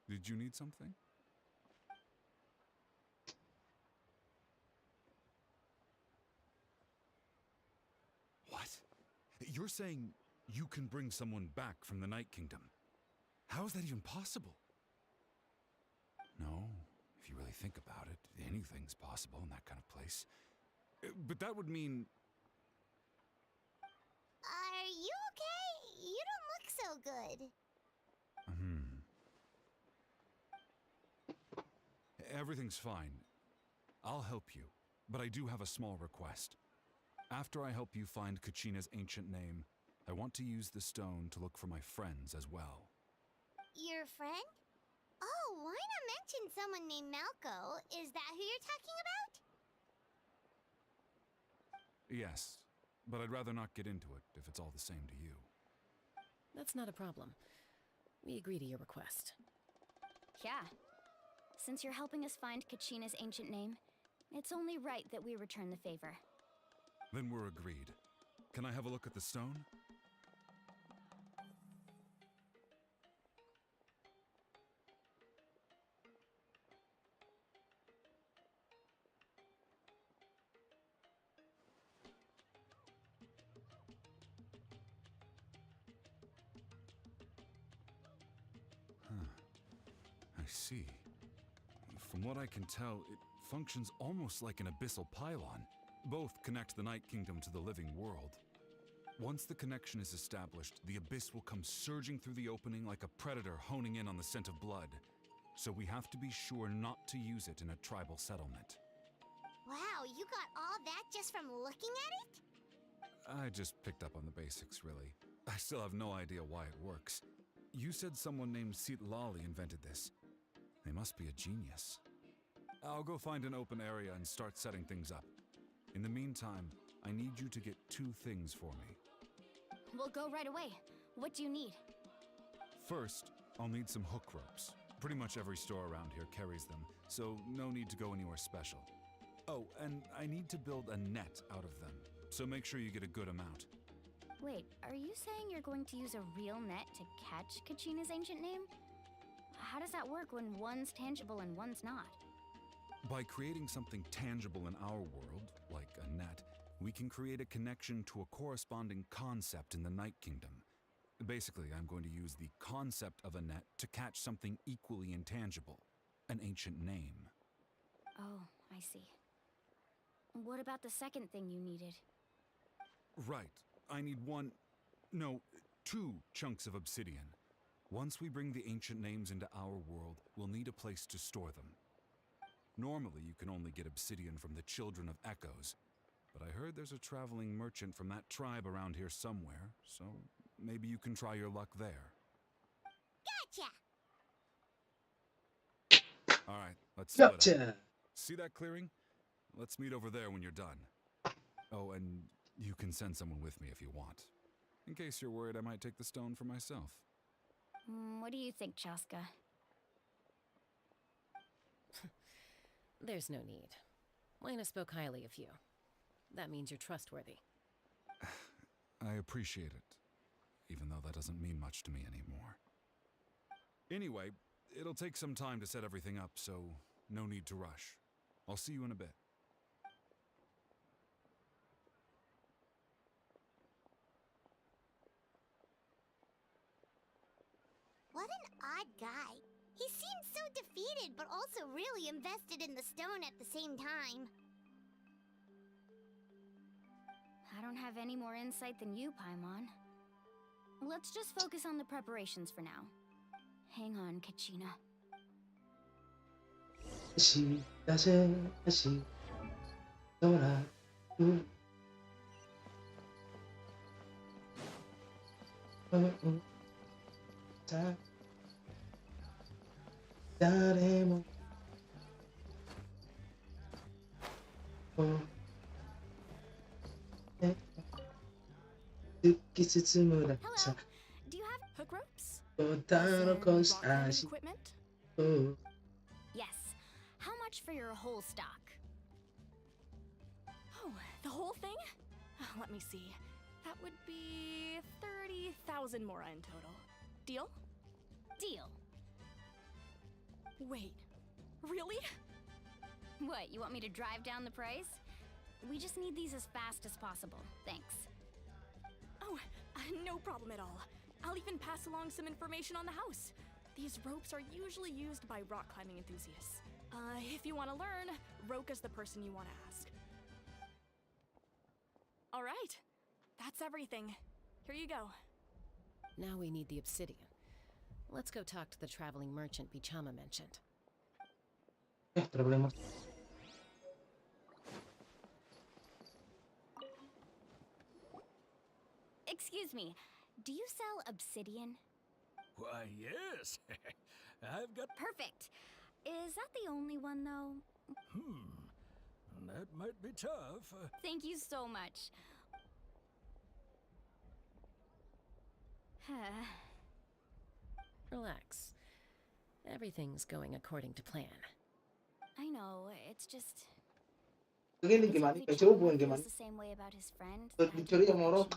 Did you need something? What? You're saying you can bring someone back from the Night Kingdom? How is that even possible? No, if you really think about it, anything's possible in that kind of place. But that would mean... Are you okay? You don't look so good. Everything's fine. I'll help you, but I do have a small request. After I help you find Kachina's ancient name, I want to use the stone to look for my friends as well. Your friend? Oh, why not mention someone named Malco? Is that who you're talking about? Yes, but I'd rather not get into it if it's all the same to you. That's not a problem. We agree to your request. Yeah. Since you're helping us find Kachina's ancient name, it's only right that we return the favor. Then we're agreed. Can I have a look at the stone? I see. From what I can tell, it functions almost like an abyssal pylon. Both connect the Night Kingdom to the living world. Once the connection is established, the abyss will come surging through the opening like a predator honing in on the scent of blood. So we have to be sure not to use it in a tribal settlement. Wow, you got all that just from looking at it? I just picked up on the basics, really. I still have no idea why it works. You said someone named Lali invented this. They must be a genius. I'll go find an open area and start setting things up. In the meantime, I need you to get 2 things for me. We'll go right away. What do you need? First, I'll need some hook ropes. Pretty much every store around here carries them, so no need to go anywhere special. Oh, and I need to build a net out of them, so make sure you get a good amount. Wait, are you saying you're going to use a real net to catch Kachina's ancient name? How does that work when one's tangible and one's not? By creating something tangible in our world, like a net, we can create a connection to a corresponding concept in the Night Kingdom. Basically, I'm going to use the concept of a net to catch something equally intangible, an ancient name. Oh, I see. What about the second thing you needed? Right. I need 2 chunks of obsidian. Once we bring the ancient names into our world, we'll need a place to store them. Normally, you can only get obsidian from the Children of Echoes, but I heard there's a traveling merchant from that tribe around here somewhere, so maybe you can try your luck there. Gotcha! Alright, let's split up. Gotcha! See that clearing? Let's meet over there when you're done. Oh, and you can send someone with me if you want. In case you're worried I might take the stone for myself. What do you think, Chaska? There's no need. Lena spoke highly of you. That means you're trustworthy. I appreciate it, even though that doesn't mean much to me anymore. Anyway, it'll take some time to set everything up, so no need to rush. I'll see you in a bit. What an odd guy. He seems so defeated, but also really invested in the stone at the same time. I don't have any more insight than you, Paimon. Let's just focus on the preparations for now. Hang on, Kachina. Hello. Do you have hook ropes? Equipment? Yes. How much for your whole stock? Oh, the whole thing? Let me see. That would be 30,000 mora in total. Deal? Deal. Wait, really? What, you want me to drive down the price? We just need these as fast as possible. Thanks. Oh, no problem at all. I'll even pass along some information on the house. These ropes are usually used by rock climbing enthusiasts. If you want to learn, Roka's the person you want to ask. All right, that's everything. Here you go. Now we need the obsidian. Let's go talk to the traveling merchant Bichama mentioned. Excuse me, do you sell obsidian? Why, yes. I've got... Perfect. Is that the only one, though? That might be tough. Thank you so much. Relax. Everything's going according to plan. I know, it's just... Begini gimana? Coba bukan gimana? The same way about his friend. Dicuri sama orang,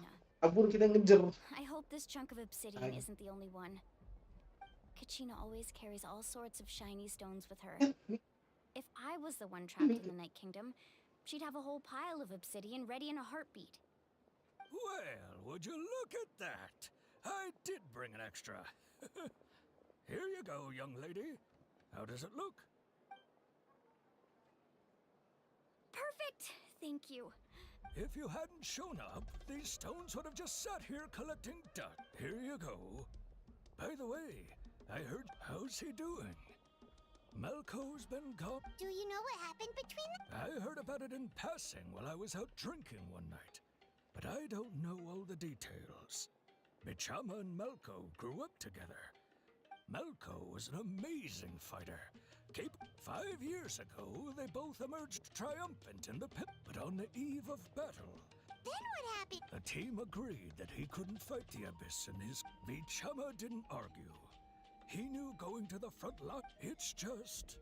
kabur kita ngejar. I hope this chunk of obsidian isn't the only one. Kachina always carries all sorts of shiny stones with her. If I was the one trapped in the Night Kingdom, she'd have a whole pile of obsidian ready in a heartbeat. Well, would you look at that? I did bring an extra. Here you go, young lady. How does it look? Perfect! Thank you. If you hadn't shown up, these stones would have just sat here collecting dust. Here you go. By the way, I heard... How's he doing? Malco's been gone. Do you know what happened between them? I heard about it in passing while I was out drinking one night, but I don't know all the details. Bichama and Malco grew up together. Malco was an amazing fighter. 5 years ago, they both emerged triumphant in the pit, but on the eve of battle, Then what happened? the team agreed that he couldn't fight the Abyss and his... Bichama didn't argue. He knew going to the front line. It's just...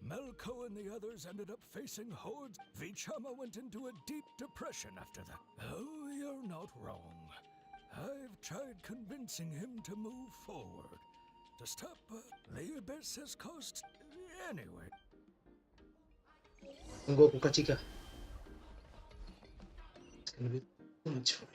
Malco and the others ended up facing hordes. Vichama went into a deep depression after that. Oh, you're not wrong. I've tried convincing him to move forward. To stop the Abyss has cost... Anyway. Tunggu aku Kachika. It's gonna be too much for you.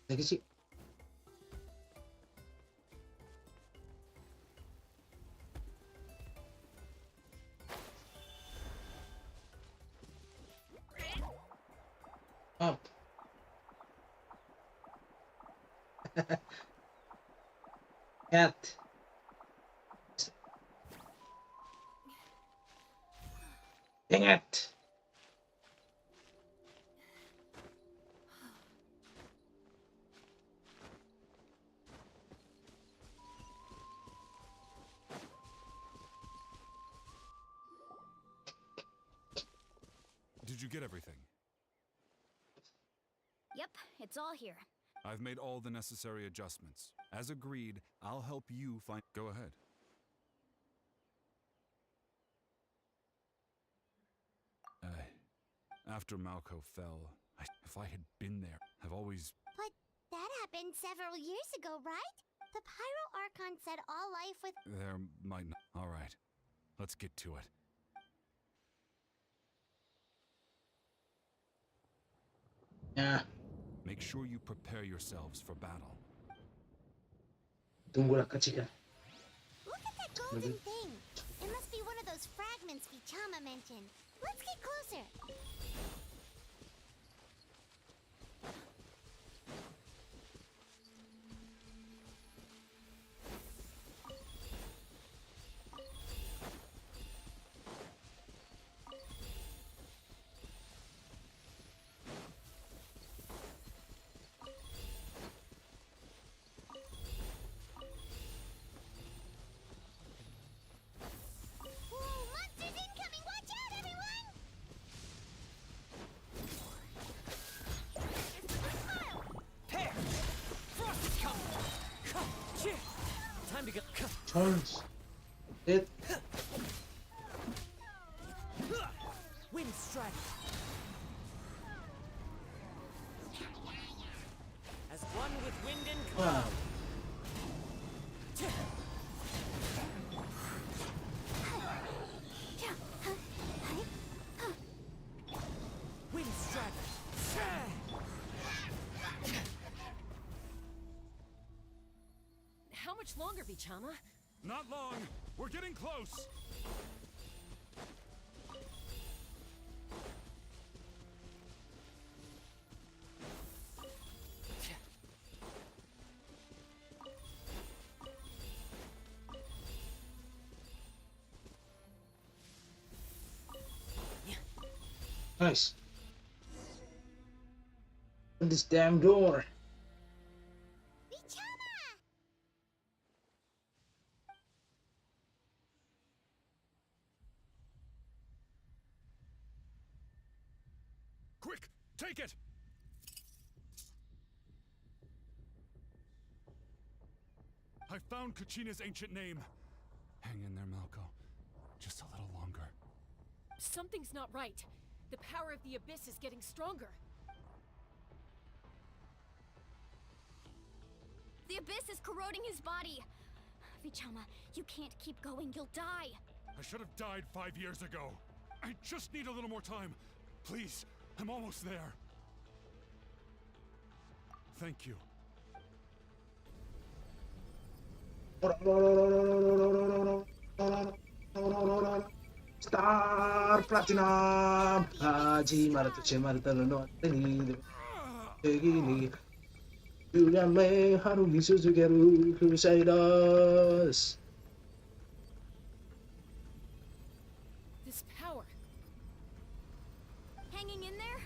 Lagi sih. Up. Cat. Dang it. Did you get everything? Yep, it's all here. I've made all the necessary adjustments. As agreed, I'll help you find... Go ahead. After Malco fell, if I had been there, I've always... But that happened several years ago, right? The Pyro Archon said all life with... There might not... All right, let's get to it. Yeah. Make sure you prepare yourselves for battle. Tunggulah Kachika. Look at that golden thing. It must be one of those fragments Vichama mentioned. Let's get closer. Charles. It. Wind strike. As one with wind and cloud. Wind strike. How much longer, Bichama? Not long. We're getting close. Nice. Open this damn door. Take it! I found Kachina's ancient name. Hang in there, Malco. Just a little longer. Something's not right. The power of the Abyss is getting stronger. The Abyss is corroding his body. Vichama, you can't keep going. You'll die. I should have died 5 years ago. I just need a little more time. Please, I'm almost there. Thank you. Star Platinum Haji Maratuce Martano Begini Yuyame Harumi Suzugeru Crusaders. This power. Hanging in there?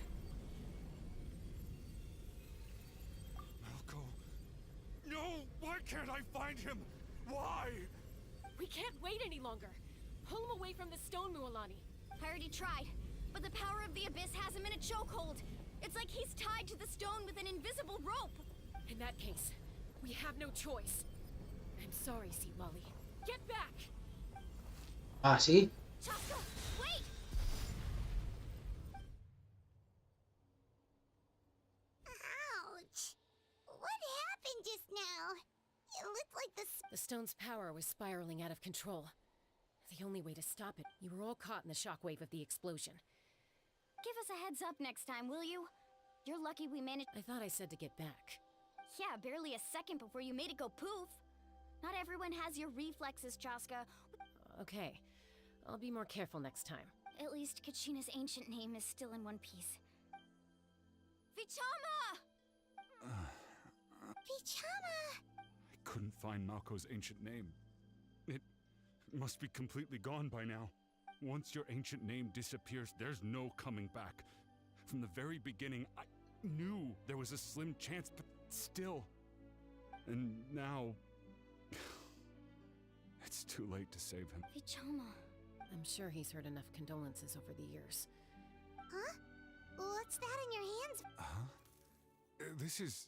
Malco. No! Why can't I find him? Why? We can't wait any longer. Pull him away from the stone, Mualani. I already tried, but the power of the Abyss has him in a chokehold. It's like he's tied to the stone with an invisible rope. In that case, we have no choice. I'm sorry, Siwali. Get back! Ah, see? Chaska, wait! Ouch! What happened just now? It looked like The stone's power was spiraling out of control. The only way to stop it, you were all caught in the shockwave of the explosion. Give us a heads up next time, will you? You're lucky we managed. I thought I said to get back. Yeah, barely a second before you made it go poof. Not everyone has your reflexes, Chaska. Okay, I'll be more careful next time. At least Kachina's ancient name is still in one piece. Vichama! Vichama! I couldn't find Malco's ancient name. It must be completely gone by now. Once your ancient name disappears, there's no coming back. From the very beginning, I knew there was a slim chance, but still. And now... it's too late to save him. Vichama. I'm sure he's heard enough condolences over the years. Huh? What's that in your hands? Huh? This is...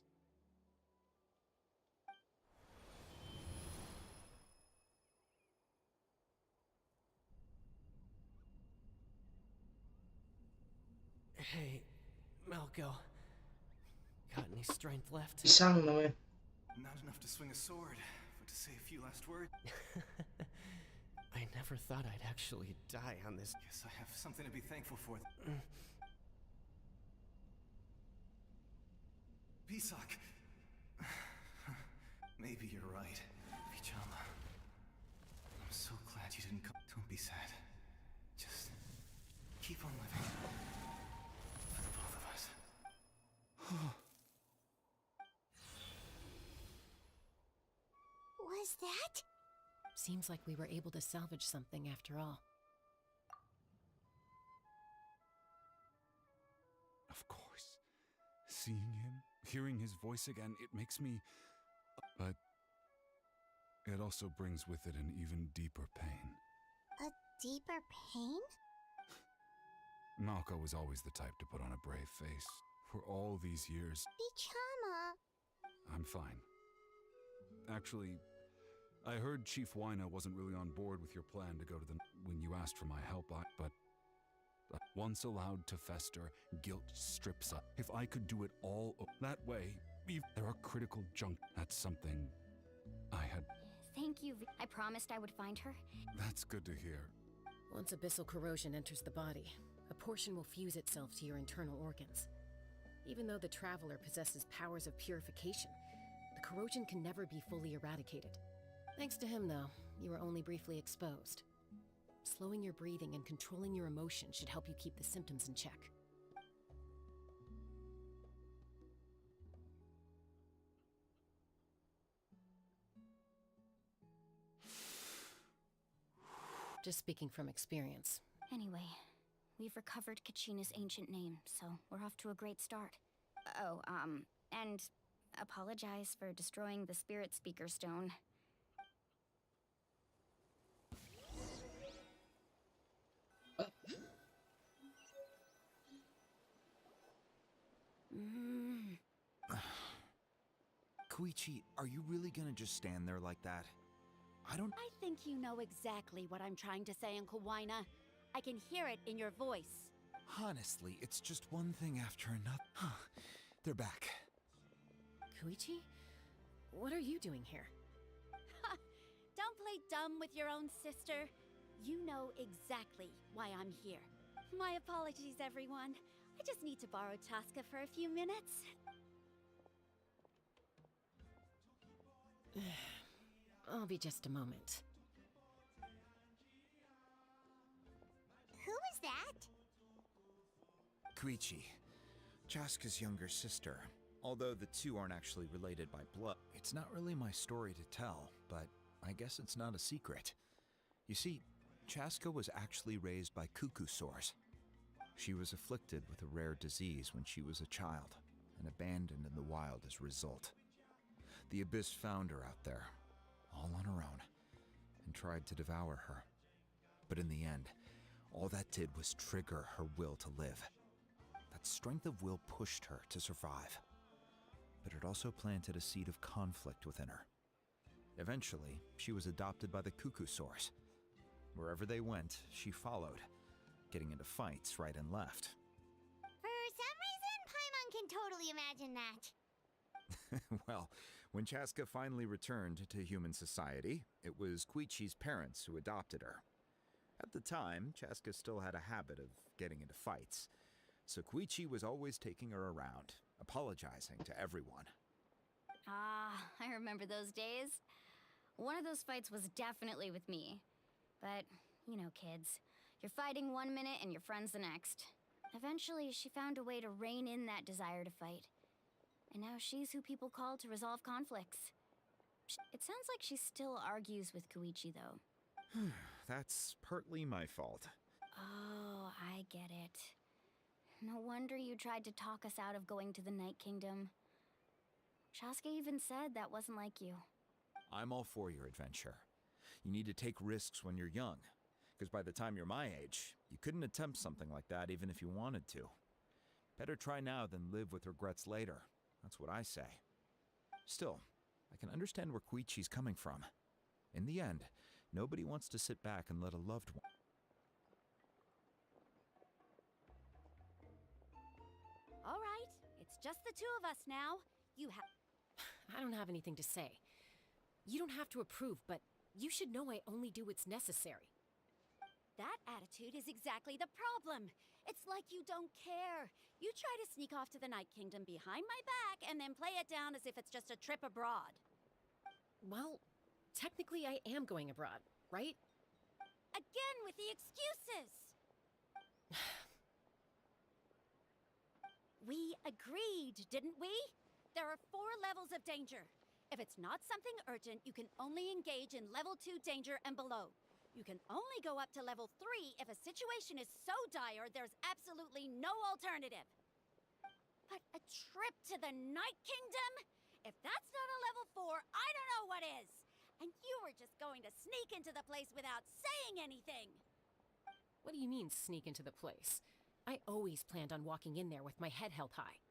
Hey, Malco. Got any strength left? Pisang namanya. Not enough to swing a sword, but to say a few last words. I never thought I'd actually die on this. Guess I have something to be thankful for. Pisak. Maybe you're right, Vichama. I'm so glad you didn't come. Don't be sad. Just keep on living. For the both of us. Was that? Seems like we were able to salvage something after all. Of course. Seeing him, hearing his voice again, it makes me... But it also brings with it an even deeper pain. A deeper pain? Malco was always the type to put on a brave face. For all these years... Vichama. I'm fine. Actually, I heard Chief Waina wasn't really on board with your plan to go to the... when you asked for my help, but... once allowed to fester, guilt strips up. If I could do it all that way, there are critical junk. That's something I had... Thank you. I promised I would find her. That's good to hear. Once abyssal corrosion enters the body, a portion will fuse itself to your internal organs. Even though the Traveler possesses powers of purification, the corrosion can never be fully eradicated. Thanks to him, though, you were only briefly exposed. Slowing your breathing and controlling your emotions should help you keep the symptoms in check. Just speaking from experience. Anyway, we've recovered Kachina's ancient name, so we're off to a great start. Oh, and apologize for destroying the Spirit Speaker Stone. Koichi, are you really gonna just stand there like that? I think you know exactly what I'm trying to say, Uncle Wina. I can hear it in your voice. Honestly, it's just one thing after another. They're back. Koichi? What are you doing here? Don't play dumb with your own sister. You know exactly why I'm here. My apologies, everyone. I just need to borrow Chaska for a few minutes. I'll be just a moment. Who was that? Koichi, Chaska's younger sister. Although the two aren't actually related by blood, it's not really my story to tell, but I guess it's not a secret. You see, Chaska was actually raised by cuckoo sores. She was afflicted with a rare disease when she was a child and abandoned in the wild as a result. The Abyss found her out there, all on her own, and tried to devour her. But in the end, all that did was trigger her will to live. That strength of will pushed her to survive. But it also planted a seed of conflict within her. Eventually, she was adopted by the cuckoo sores. Wherever they went, she followed, getting into fights right and left. For some reason, Paimon can totally imagine that. Well, when Chaska finally returned to human society, it was Koichi's parents who adopted her. At the time, Chaska still had a habit of getting into fights, so Koichi was always taking her around, apologizing to everyone. Ah, I remember those days. One of those fights was definitely with me. But, you know, kids. You're fighting one minute and your friend's the next. Eventually, she found a way to rein in that desire to fight. And now she's who people call to resolve conflicts. It sounds like she still argues with Koichi, though. That's partly my fault. Oh, I get it. No wonder you tried to talk us out of going to the Night Kingdom. Chaska even said that wasn't like you. I'm all for your adventure. You need to take risks when you're young, because by the time you're my age, you couldn't attempt something like that even if you wanted to. Better try now than live with regrets later. That's what I say. Still, I can understand where Koichi's coming from. In the end, nobody wants to sit back and let a loved one. All right, it's just the two of us now. You have... I don't have anything to say. You don't have to approve, but you should know I only do what's necessary. That attitude is exactly the problem. It's like you don't care. You try to sneak off to the Night Kingdom behind my back and then play it down as if it's just a trip abroad. Well, technically I am going abroad, right? Again with the excuses! We agreed, didn't we? There are 4 levels of danger. If it's not something urgent, you can only engage in level 2 danger and below. You can only go up to level 3 if a situation is so dire there's absolutely no alternative. But a trip to the Night Kingdom? If that's not a level 4, I don't know what is. And you were just going to sneak into the place without saying anything. What do you mean, sneak into the place? I always planned on walking in there with my head held high.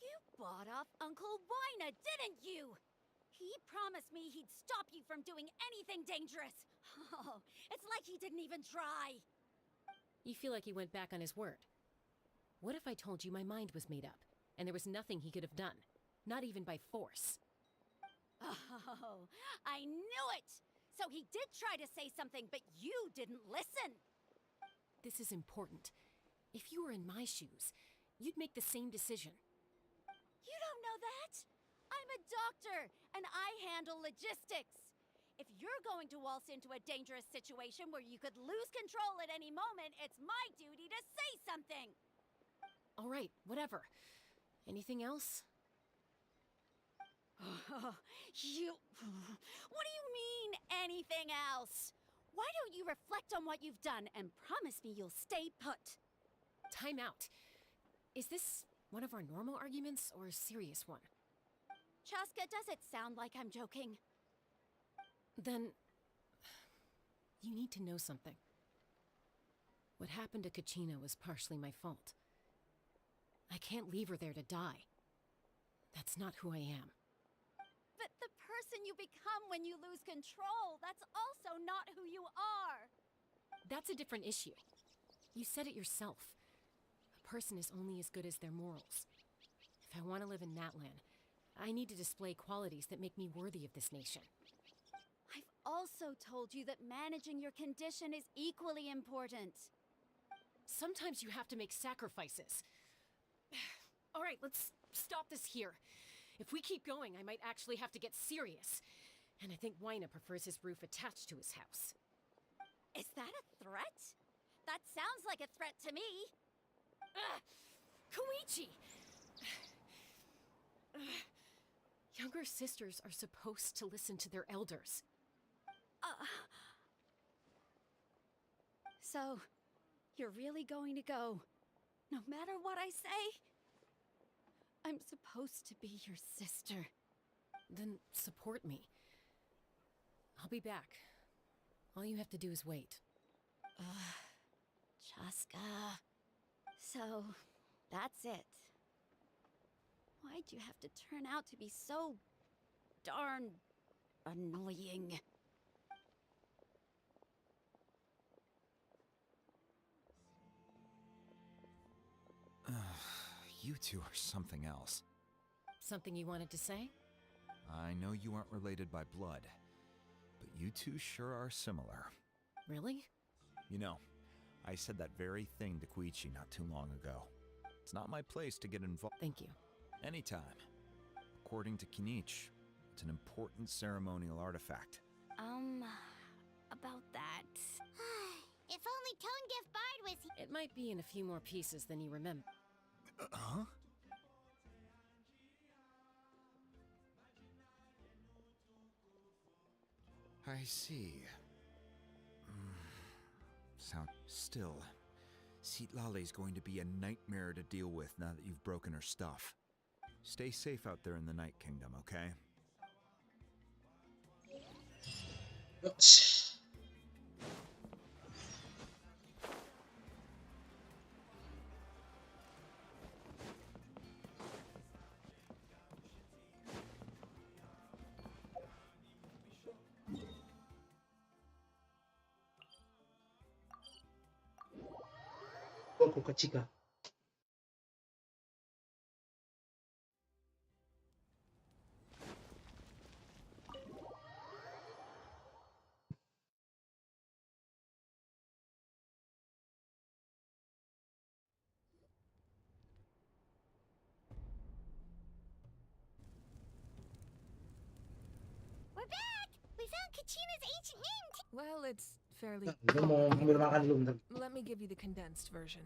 You bought off Uncle Wina, didn't you? He promised me he'd stop you from doing anything dangerous. Oh, it's like he didn't even try. You feel like he went back on his word. What if I told you my mind was made up, and there was nothing he could have done? Not even by force. Oh, I knew it! So he did try to say something, but you didn't listen. This is important. If you were in my shoes, you'd make the same decision. You don't know that? I'm a doctor, and I handle logistics. If you're going to waltz into a dangerous situation where you could lose control at any moment, it's my duty to say something. All right, whatever. Anything else? What do you mean, anything else? Why don't you reflect on what you've done and promise me you'll stay put? Time out. Is this one of our normal arguments or a serious one? Chaska, does it sound like I'm joking? Then... you need to know something. What happened to Kachina was partially my fault. I can't leave her there to die. That's not who I am. But the person you become when you lose control, that's also not who you are. That's a different issue. You said it yourself. A person is only as good as their morals. If I want to live in Natlan, I need to display qualities that make me worthy of this nation. I've also told you that managing your condition is equally important. Sometimes you have to make sacrifices. All right, let's stop this here. If we keep going, I might actually have to get serious. And I think Waina prefers his roof attached to his house. Is that a threat? That sounds like a threat to me. Koichi! Younger sisters are supposed to listen to their elders. So, you're really going to go, no matter what I say? I'm supposed to be your sister. Then support me. I'll be back. All you have to do is wait. Chaska. So, that's it. Why'd you have to turn out to be so darn annoying? You two are something else. Something you wanted to say? I know you aren't related by blood, but you two sure are similar. Really? You know, I said that very thing to Koichi not too long ago. It's not my place to get involved. Thank you. Anytime. According to Kinich, it's an important ceremonial artifact. About that. If only Tone-Deaf Bard was here. It might be in a few more pieces than you remember. Huh? I see. Sound still. Lale's going to be a nightmare to deal with now that you've broken her stuff. Stay safe out there in the Night Kingdom, okay? Aku kachika. We're back! We found Kachina's ancient name. Well, it's fairly Lu mau ambil makan dulu bentar. Let me give you the condensed version.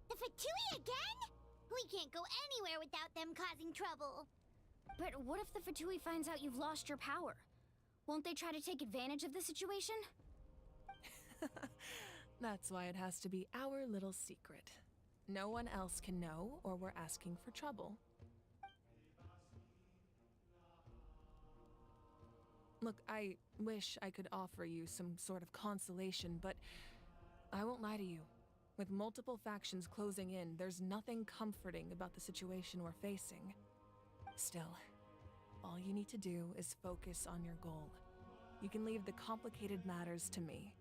The Fatui again? We can't go anywhere without them causing trouble. But what if the Fatui finds out you've lost your power? Won't they try to take advantage of the situation? That's why it has to be our little secret. No one else can know, or we're asking for trouble. Look, I wish I could offer you some sort of consolation, but I won't lie to you. With multiple factions closing in, there's nothing comforting about the situation we're facing. Still, all you need to do is focus on your goal. You can leave the complicated matters to me.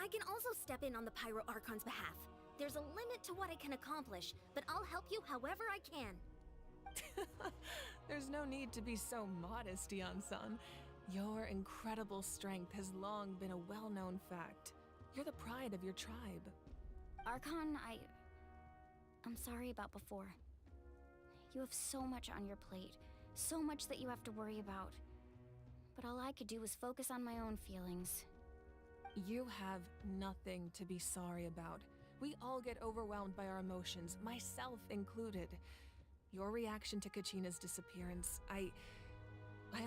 I can also step in on the Pyro Archon's behalf. There's a limit to what I can accomplish, but I'll help you however I can. There's no need to be so modest, Dion-san. Your incredible strength has long been a well-known fact. You're the pride of your tribe. Archon, I'm sorry about before. You have so much on your plate, so much that you have to worry about. But all I could do was focus on my own feelings. You have nothing to be sorry about. We all get overwhelmed by our emotions, myself included. Your reaction to Kachina's disappearance, I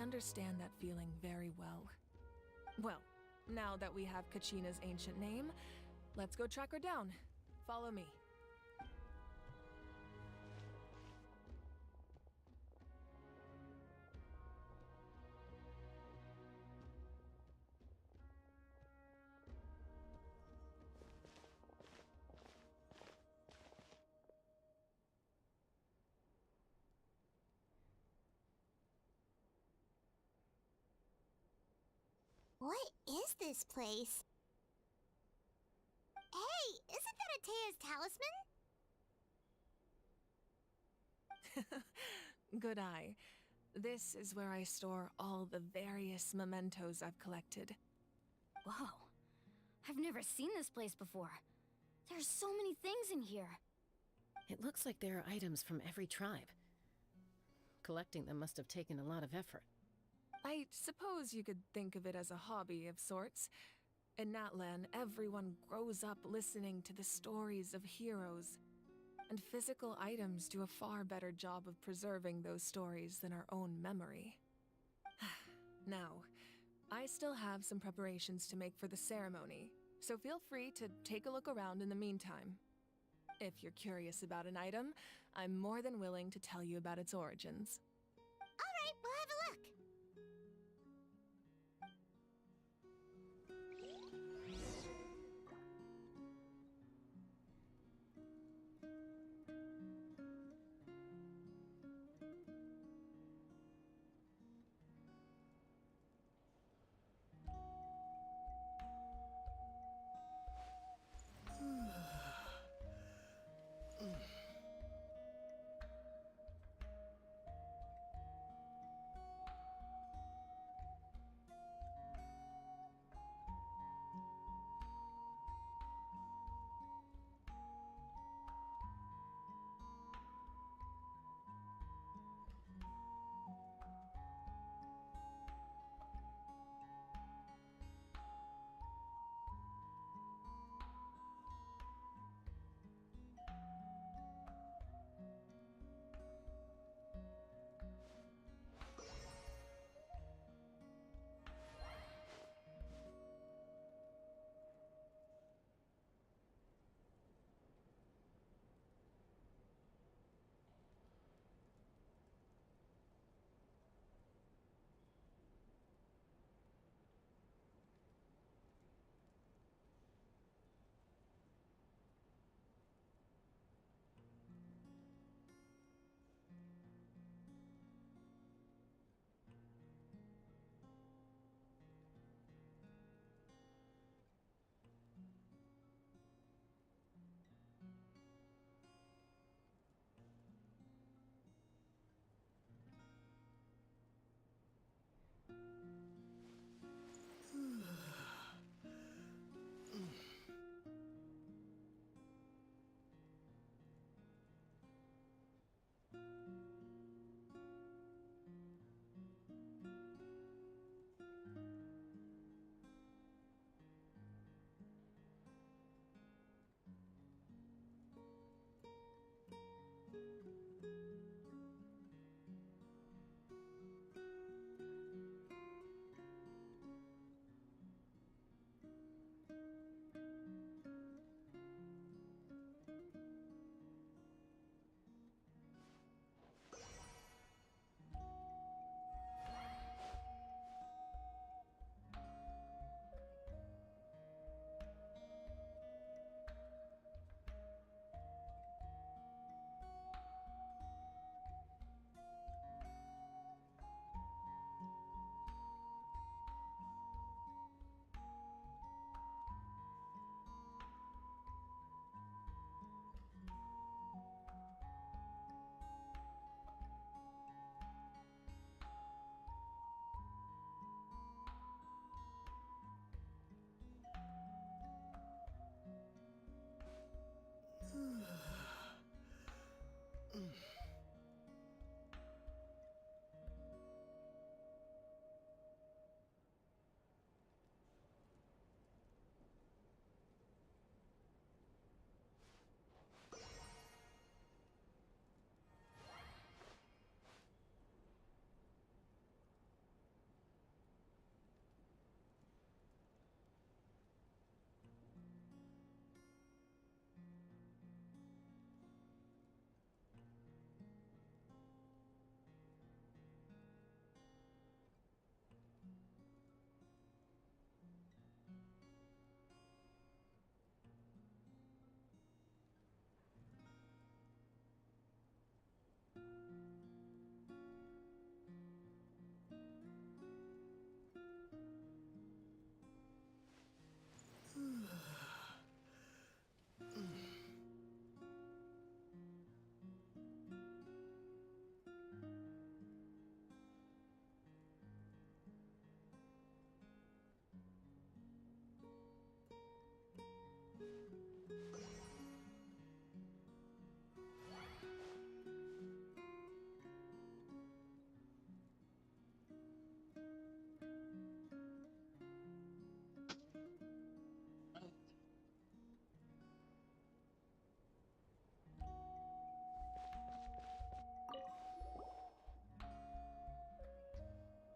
understand that feeling very well. Well, now that we have Kachina's ancient name, let's go track her down. Follow me. is this place? Hey, isn't that Atea's talisman? Good eye. This is where I store all the various mementos I've collected. Whoa. I've never seen this place before. There's so many things in here. It looks like there are items from every tribe. Collecting them must have taken a lot of effort. I suppose you could think of it as a hobby of sorts. In Natlan, everyone grows up listening to the stories of heroes. And physical items do a far better job of preserving those stories than our own memory. Now, I still have some preparations to make for the ceremony, so feel free to take a look around in the meantime. If you're curious about an item, I'm more than willing to tell you about its origins. Alright, we'll have a look.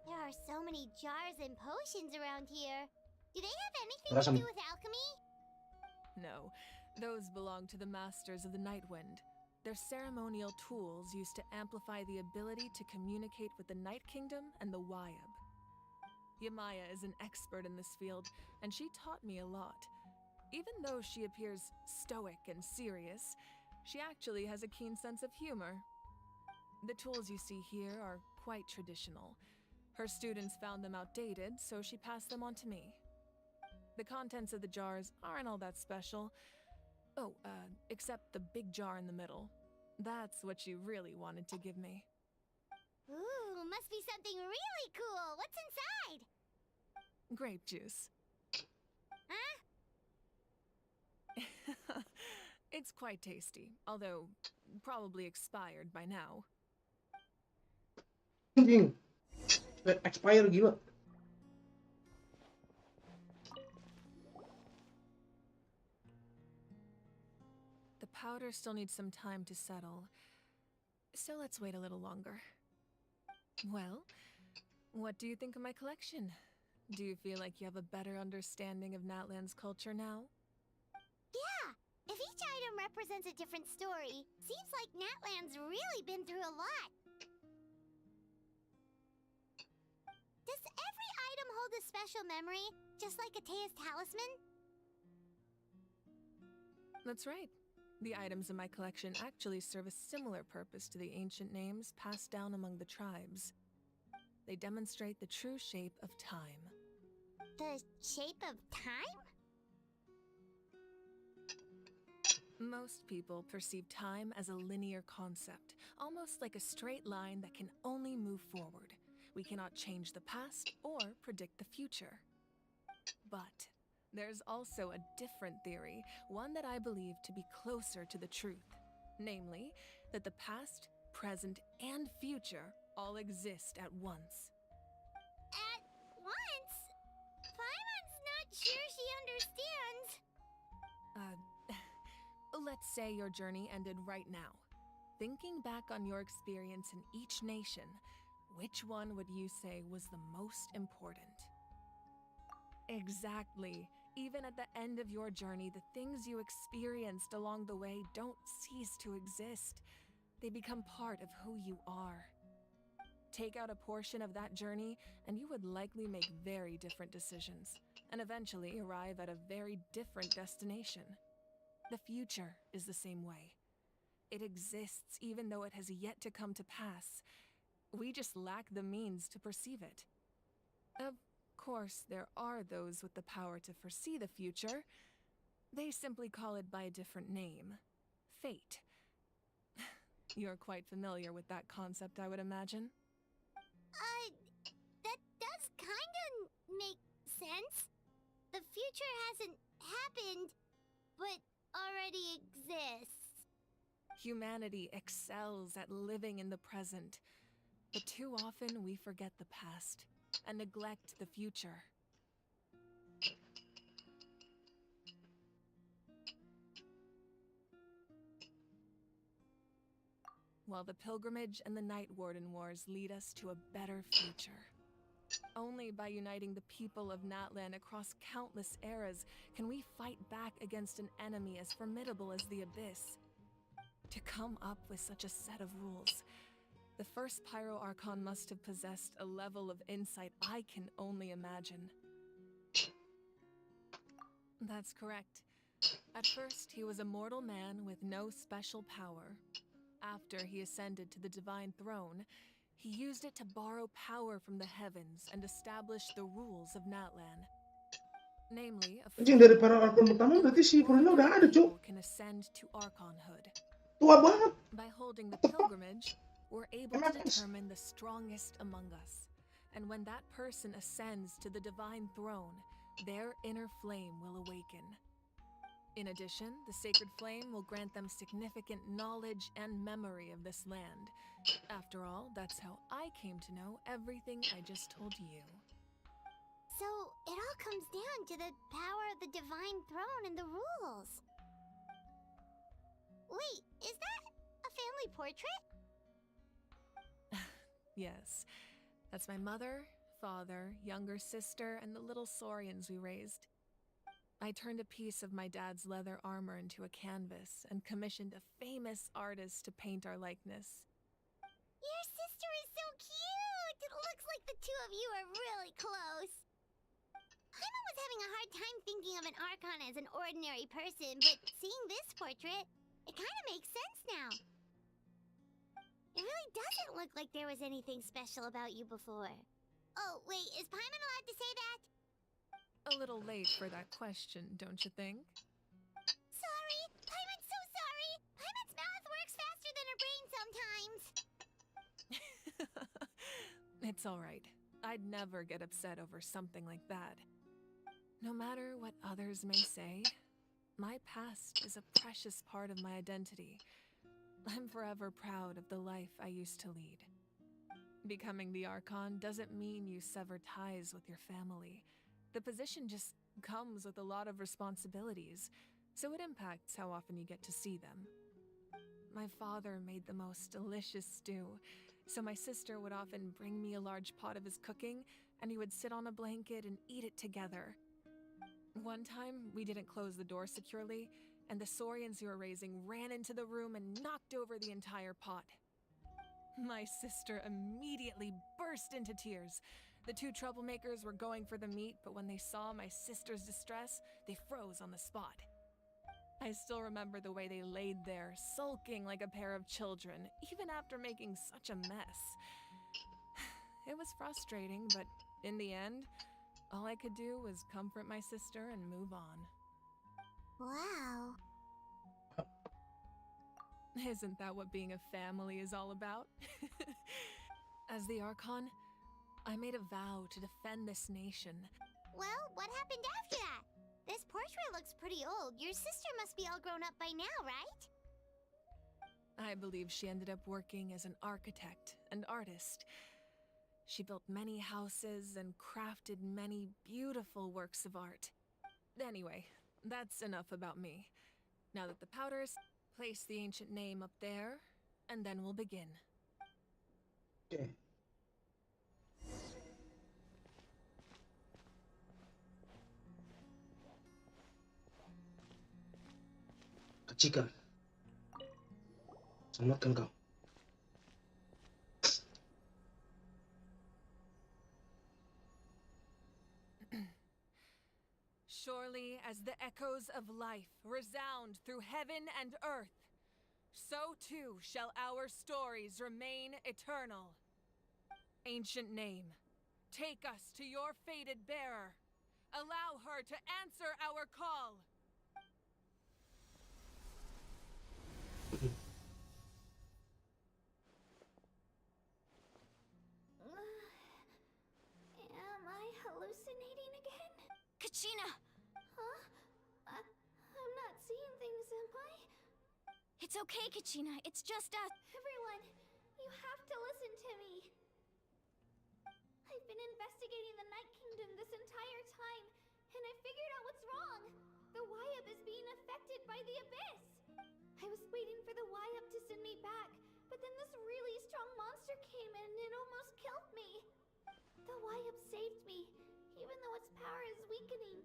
There are so many jars and potions around here. Do they have anything Rasa to do with alchemy? No, those belong to the Masters of the Nightwind. They're ceremonial tools used to amplify the ability to communicate with the Night Kingdom and the Wyab. Yamaya is an expert in this field, and she taught me a lot. Even though she appears stoic and serious, she actually has a keen sense of humor. The tools you see here are quite traditional. Her students found them outdated, so she passed them on to me. The contents of the jars aren't all that special. Oh, except the big jar in the middle. That's what she really wanted to give me. Ooh, must be something really cool. What's inside? Grape juice. Huh? It's quite tasty, although probably expired by now. Anjing. Expire gila. The powder still needs some time to settle, so let's wait a little longer. Well, what do you think of my collection? Do you feel like you have a better understanding of Natlan's culture now? Yeah, if each item represents a different story, seems like Natlan's really been through a lot. Does every item hold a special memory, just like Atea's talisman? That's right. The items in my collection actually serve a similar purpose to the ancient names passed down among the tribes. They demonstrate the true shape of time. The shape of time? Most people perceive time as a linear concept, almost like a straight line that can only move forward. We cannot change the past or predict the future. But there's also a different theory, one that I believe to be closer to the truth. Namely, that the past, present, and future all exist at once. At once? Paimon's not sure she understands. Let's say your journey ended right now. Thinking back on your experience in each nation, which one would you say was the most important? Exactly. Even at the end of your journey, the things you experienced along the way don't cease to exist. They become part of who you are. Take out a portion of that journey, and you would likely make very different decisions, and eventually arrive at a very different destination. The future is the same way. It exists even though it has yet to come to pass. We just lack the means to perceive it. Of course, there are those with the power to foresee the future. They simply call it by a different name. Fate. You're quite familiar with that concept, I would imagine. That does kinda make sense. The future hasn't happened, but already exists. Humanity excels at living in the present, but too often we forget the past and neglect the future. While the pilgrimage and the Night Warden Wars lead us to a better future. Only by uniting the people of Natlan across countless eras can we fight back against an enemy as formidable as the Abyss. To come up with such a set of rules, the first Pyro Archon must have possessed a level of insight I can only imagine. That's correct. At first, he was a mortal man with no special power. After he ascended to the Divine Throne, he used it to borrow power from the heavens and establish the rules of Natlan. Namely, a Anjing dari para Archon pertama berarti si Corina udah ada, Cuk. can ascend to Archonhood. Tua banget. By holding the pilgrimage, we're able to determine the strongest among us. And when that person ascends to the Divine Throne, their inner flame will awaken. In addition, the sacred flame will grant them significant knowledge and memory of this land. After all, that's how I came to know everything I just told you. So, it all comes down to the power of the divine throne and the rules. Wait, is that a family portrait? Yes, that's my mother, father, younger sister, and the little saurians we raised. I turned a piece of my dad's leather armor into a canvas and commissioned a famous artist to paint our likeness. Your sister is so cute! It looks like the two of you are really close. Paimon was having a hard time thinking of an Archon as an ordinary person, but seeing this portrait, it kind of makes sense now. It really doesn't look like there was anything special about you before. Oh, wait, is Paimon allowed to say that? A little late for that question, don't you think? Sorry! Paimon's so sorry! Paimon's mouth works faster than her brain sometimes! It's all right. I'd never get upset over something like that. No matter what others may say, my past is a precious part of my identity. I'm forever proud of the life I used to lead. Becoming the Archon doesn't mean you sever ties with your family. The position just comes with a lot of responsibilities, so it impacts how often you get to see them. My father made the most delicious stew, so my sister would often bring me a large pot of his cooking, and we would sit on a blanket and eat it together. One time, we didn't close the door securely, and the saurians we were raising ran into the room and knocked over the entire pot. My sister immediately burst into tears. The two troublemakers were going for the meat, but when they saw my sister's distress, they froze on the spot. I still remember the way they laid there, sulking like a pair of children, even after making such a mess. It was frustrating, but in the end, all I could do was comfort my sister and move on. Wow. Isn't that what being a family is all about? As the Archon, I made a vow to defend this nation. Well, what happened after that? This portrait looks pretty old. Your sister must be all grown up by now, right? I believe she ended up working as an architect and artist. She built many houses and crafted many beautiful works of art. Anyway, that's enough about me. Now that the powder's, place the ancient name up there, and then we'll begin. Okay. Kecika. Selamatkan kau. Surely as the echoes of life resound through heaven and earth, so too shall our stories remain eternal. Ancient name, take us to your fated bearer. Allow her to answer our call. Am I hallucinating again? Kachina! Huh? I'm not seeing things, am I? It's okay, Kachina. It's just us. Everyone, you have to listen to me. I've been investigating the Night Kingdom this entire time, and I figured out what's wrong. The Wyup is being affected by the Abyss. I was waiting for the Wyup to send me back, but then this really strong monster came in and it almost killed me. The Wyup saved me, even though its power is weakening,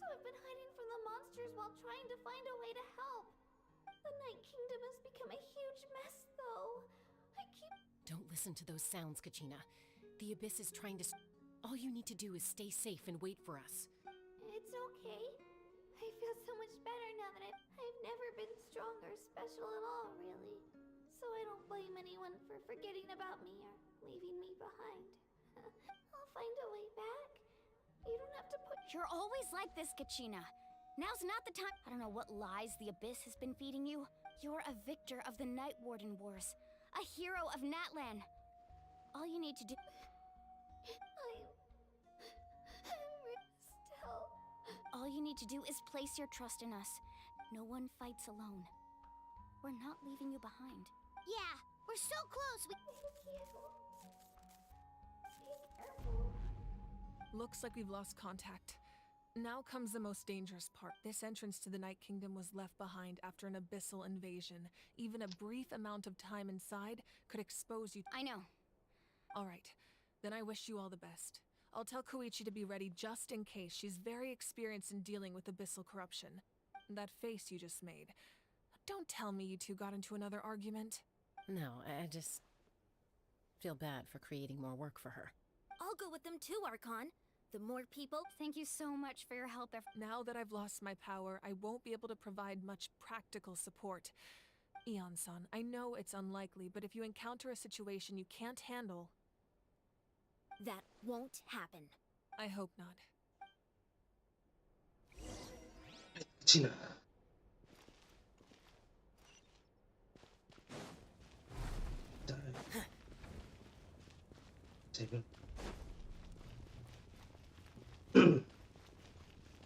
so I've been hiding from the monsters while trying to find a way to help. The Night Kingdom has become a huge mess, though. I keep... Don't listen to those sounds, Kachina. The Abyss is trying to... All you need to do is stay safe and wait for us. It's okay. I feel so much better now that I've never been strong or special at all, really. So I don't blame anyone for forgetting about me or leaving me behind. I'll find a way back. You don't have to put... You're always like this, Kachina. Now's not the time. I don't know what lies the Abyss has been feeding you. You're a victor of the Night Warden Wars. A hero of Natlan. All you need to do... I'm still... All you need to do is place your trust in us. No one fights alone. We're not leaving you behind. Yeah, we're so close. Looks like we've lost contact. Now comes the most dangerous part. This entrance to the Night Kingdom was left behind after an abyssal invasion. Even a brief amount of time inside could expose you. I know. All right, then I wish you all the best. I'll tell Koichi to be ready just in case. She's very experienced in dealing with abyssal corruption. That face you just made. Don't tell me you two got into another argument. No, I just feel bad for creating more work for her. I'll go with them too, Archon. The more people... Thank you so much for your help. Now that I've lost my power, I won't be able to provide much practical support. Eon-san, I know it's unlikely, but if you encounter a situation you can't handle... That won't happen. I hope not. Cina. Saya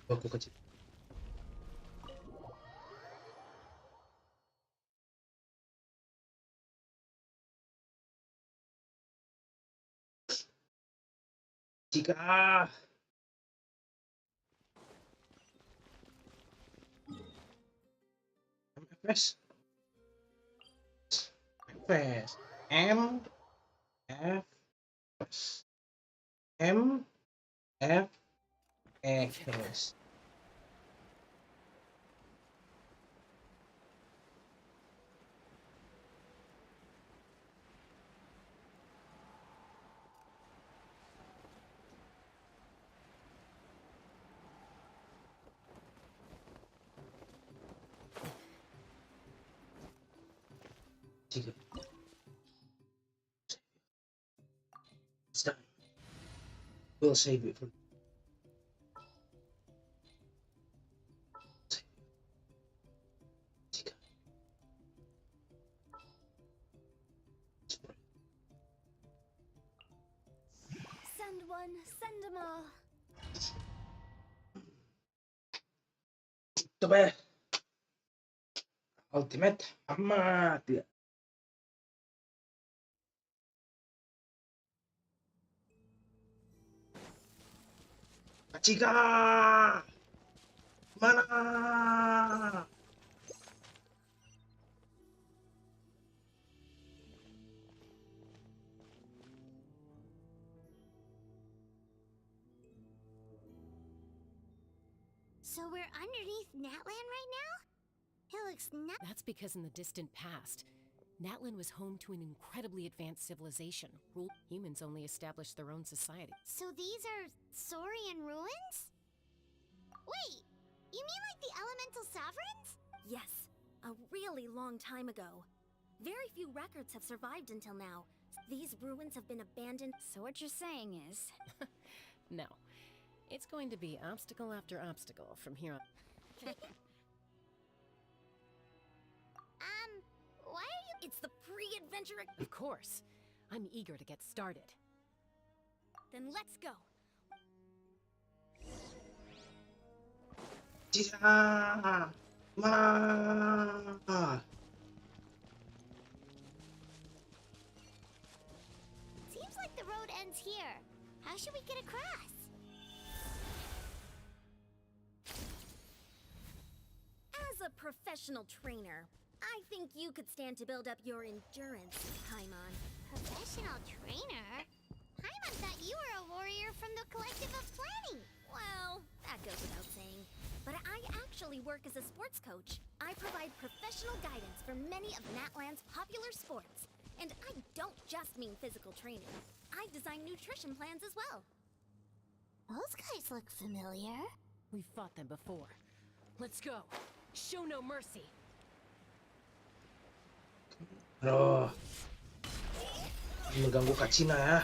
Aku kecil. Jika MFS MFS M F S M F S. Jika it's done, we'll save it for Send one, send them all. Coba ultimate amat ya. Jika mana? So we're underneath Natlan right now? It looks nuts. That's because in the distant past, Natlan was home to an incredibly advanced civilization. Humans only established their own society. So these are Saurian ruins? Wait, you mean like the elemental sovereigns? Yes, a really long time ago. Very few records have survived until now. These ruins have been abandoned. So what you're saying is... No. It's going to be obstacle after obstacle from here on. Why are you... It's the pre-adventure... Of course. I'm eager to get started. Then let's go. Jika mana? Seems like the road ends here. How should we get across? As a professional trainer, I think you could stand to build up your endurance, Paimon. Professional trainer? Paimon thought you were a warrior from the Collective of Planning. Well, that goes without saying. But I actually work as a sports coach. I provide professional guidance for many of Natlan's popular sports. And I don't just mean physical training. I design nutrition plans as well. Those guys look familiar. We've fought them before. Let's go. Show no mercy. Aduh, mengganggu Kak Cina ya.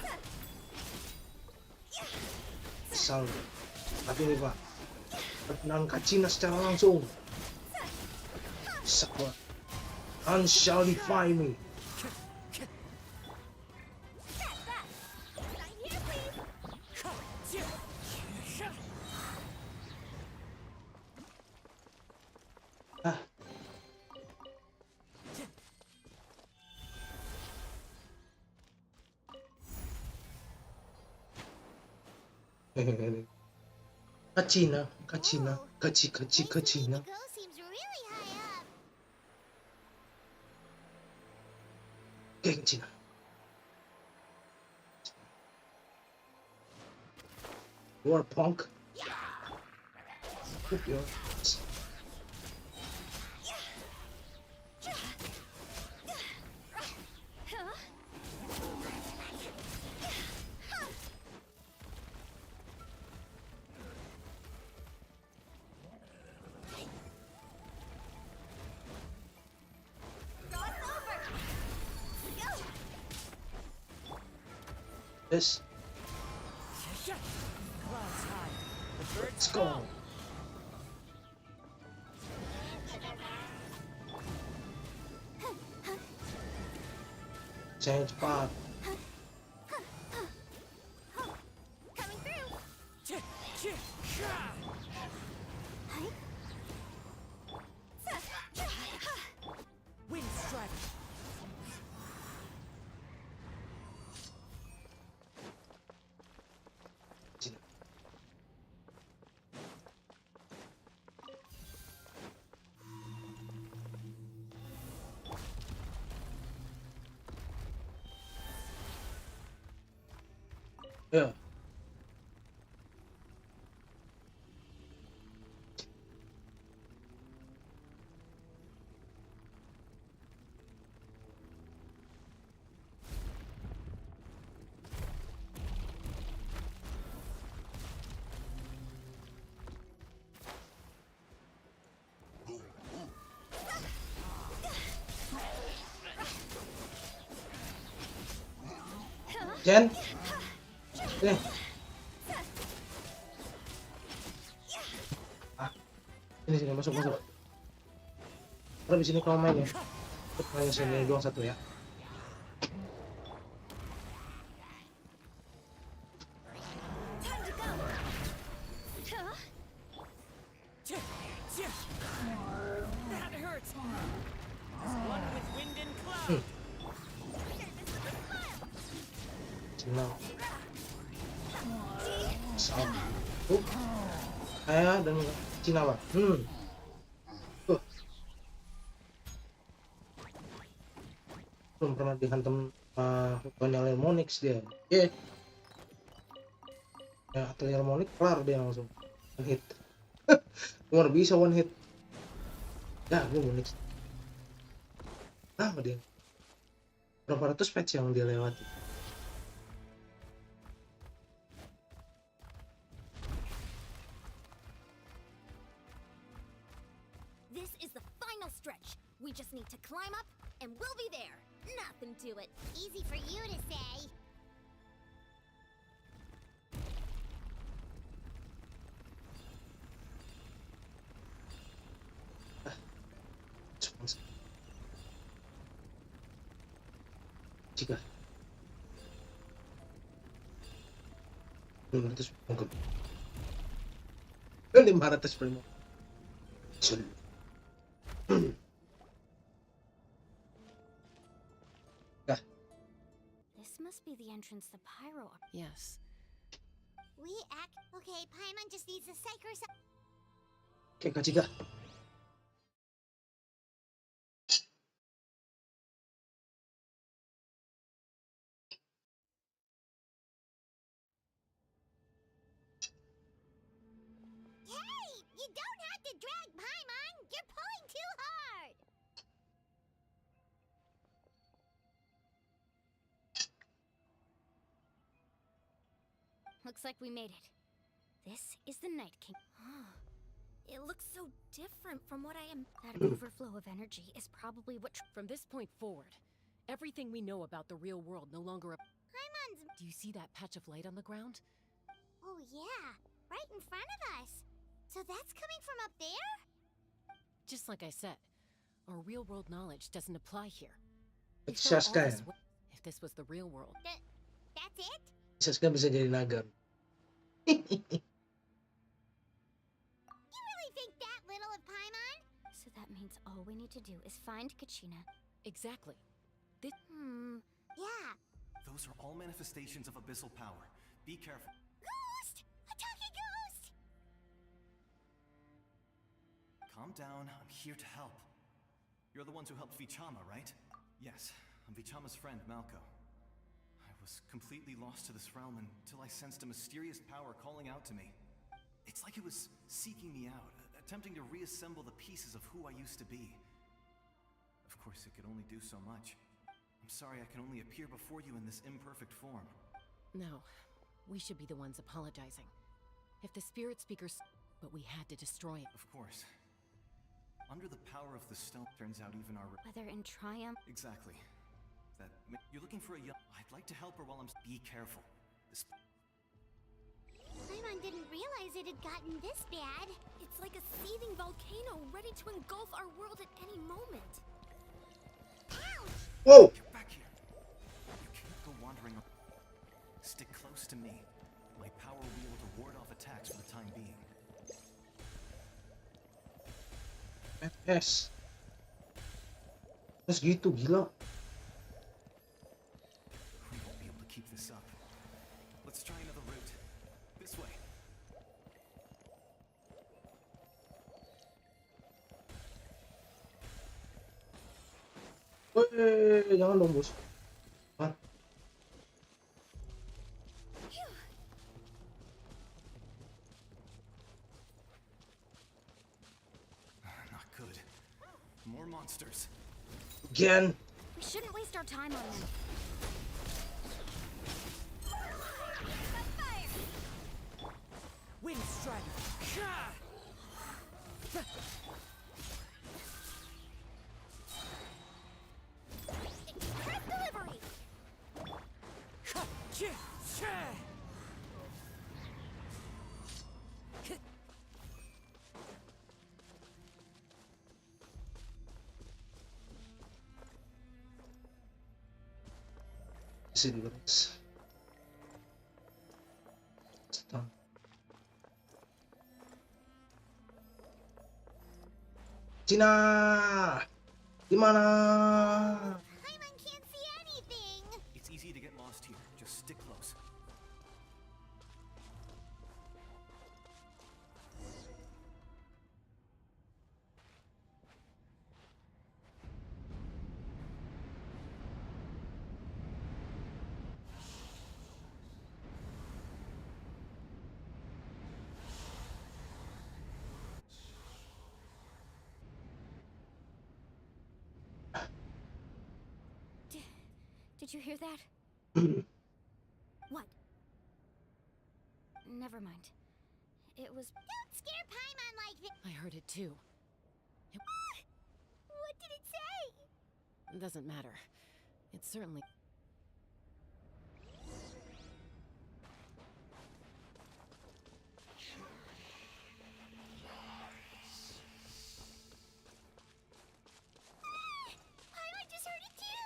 Kesal. Tapi nih Pak, perkenalan Kak Cina secara langsung. Sahabat, none shall defy me. Ah, Kacina, kacina, kacina. The goal seems really high up. Okay, kacina. You are a punk. Whoop your ass. Yes. Let's go. Change path. Coming through. Wind strike. Yeah. Jen. Nih. Sini masuk. Terus di sini kamu main ya. Main sini doang satu ya. That hurts. One with wind and cloud. Cina. Sabtu. Saya dan Cina lah. Belum pernah dihantam Atelier Harmonix dia. Ya, Atelier Harmonix kelar dia langsung. One hit. Luar bisa one hit. Ya, gue Monix. Apa dia? Berapa ratus patch yang dia lewati? This is the final stretch. We just need to climb up, and we'll be there. Nothing to it. Easy for you to say. Jika 500 mungkin 500 primo. This must be the entrance to Pyro. Yes. We act okay. Paimon just needs to psych herself. Okay, Kachika. Hey, you don't have to drag Paimon. You're pulling too hard. Looks like we made it. This is the Night King. It looks so different from what I am. That overflow of energy is probably what. From this point forward, everything we know about the real world no longer. Paimon's. Do you see that patch of light on the ground? Oh yeah, right in front of us. So that's coming from up there? Just like I said, our real world knowledge doesn't apply here. It's just kayak. If this was the real world. That's it? Saska bisa jadi naga. You really think that little of Paimon? So that means all we need to do is find Kachina. Exactly. Yeah. Those are all manifestations of abyssal power. Be careful. Ghost! A Calm down, I'm here to help. You're the ones who helped Vichama, right? Yes, I'm Vichama's friend, Malco. I was completely lost to this realm until I sensed a mysterious power calling out to me. It's like it was seeking me out, attempting to reassemble the pieces of who I used to be. Of course, it could only do so much. I'm sorry I can only appear before you in this imperfect form. No, we should be the ones apologizing. If the spirit speakers... But we had to destroy it. Of course. Under the power of the stone, turns out even our... Whether in triumph... Exactly. You're looking for a young... I'd like to help her while I'm... Be careful. This... Paimon didn't realize it had gotten this bad. It's like a seething volcano ready to engulf our world at any moment. Whoa! Get back here. You can't go wandering. Stick close to me. My power will be able to ward off attacks for the time being. Yes. Terus gitu, gila. We won't be able to keep this up. Let's try another route. This way. Weh, jangan dong, bos. What? Not good. More monsters. Again. We shouldn't waste our time on them. Wind Strider. Express delivery! Bisa dibalas. Stop. Cina, gimana? Paimon can't see anything. It's easy to get lost here. Just stick close. Did you hear that? What? Never mind. It was... Don't scare Paimon like this. I heard it too. What did it say? It doesn't matter. It certainly... Paimon just heard it too.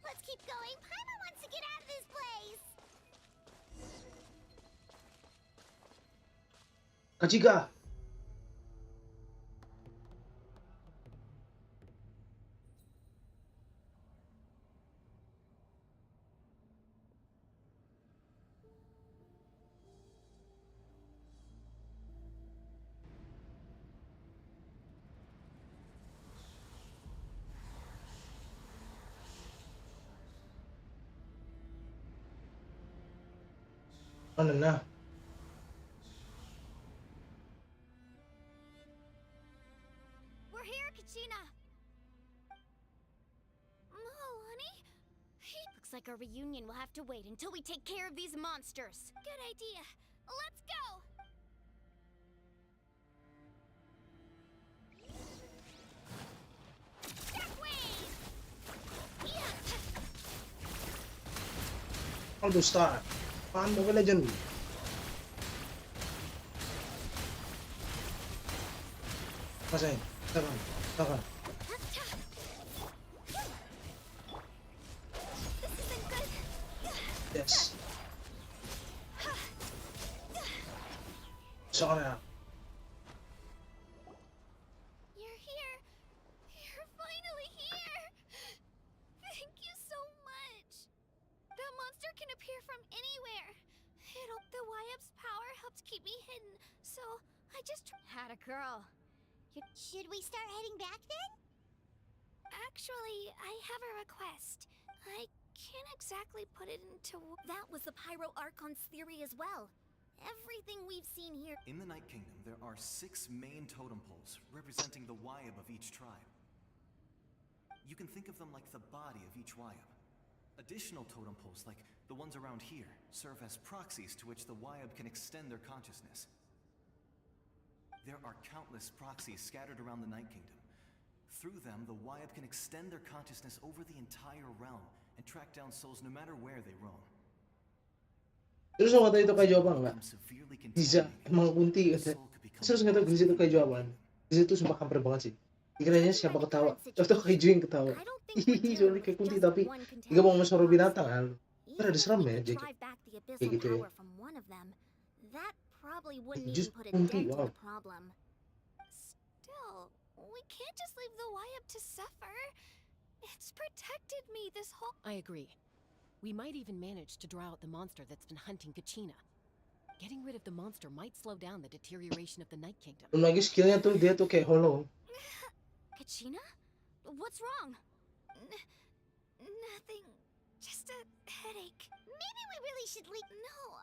Let's keep going. Paimon wants to get out of this place. Kajika. Ano na? We're here, Kachina! No, honey. Looks like our reunion will have to wait until we take care of these monsters. Good idea. Let's go! Aldo Star. Paano Mobile Legend? Pasay. Takan. Takan. Yes. Sorry. You're here. You're finally here. Thank you so much. That monster can appear from anywhere. The YF's power helped keep me hidden, so I just... Had a girl. Should we start heading back then? Actually, I have a request. I can't exactly put it into. That was the Pyro Archon's theory as well. Everything we've seen here. In the Night Kingdom, there are 6 main totem poles representing the Wyab of each tribe. You can think of them like the body of each Wyab. Additional totem poles, like the ones around here, serve as proxies to which the Wyab can extend their consciousness. There are countless proxies scattered around the Night Kingdom. Through them, the Wyab can extend their consciousness over the entire realm and track down souls no matter where they roam. Terus kata itu kayak jawaban nggak? Bisa emang kunti kata. Terus kata Giza itu kayak jawaban. Giza itu sumpah hampir banget sih. Dikiranya siapa ketawa? Atau kayak yang ketawa. Hihihi, soalnya kayak kunti tapi nggak mau suara binatang kan? Kan ada serem ya jadi kayak gitu ya. That probably wouldn't Just even put a kunti, dent in wow. the problem. Still, we can't just leave the Wyab to suffer. It's protected me this whole. I agree. We might even manage to draw out the monster that's been hunting Kachina. Getting rid of the monster might slow down the deterioration of the Night Kingdom. Belum lagi skillnya tuh dia tuh kayak hollow. Kachina? What's wrong? Nothing. Just a headache. Maybe we really should leave. No,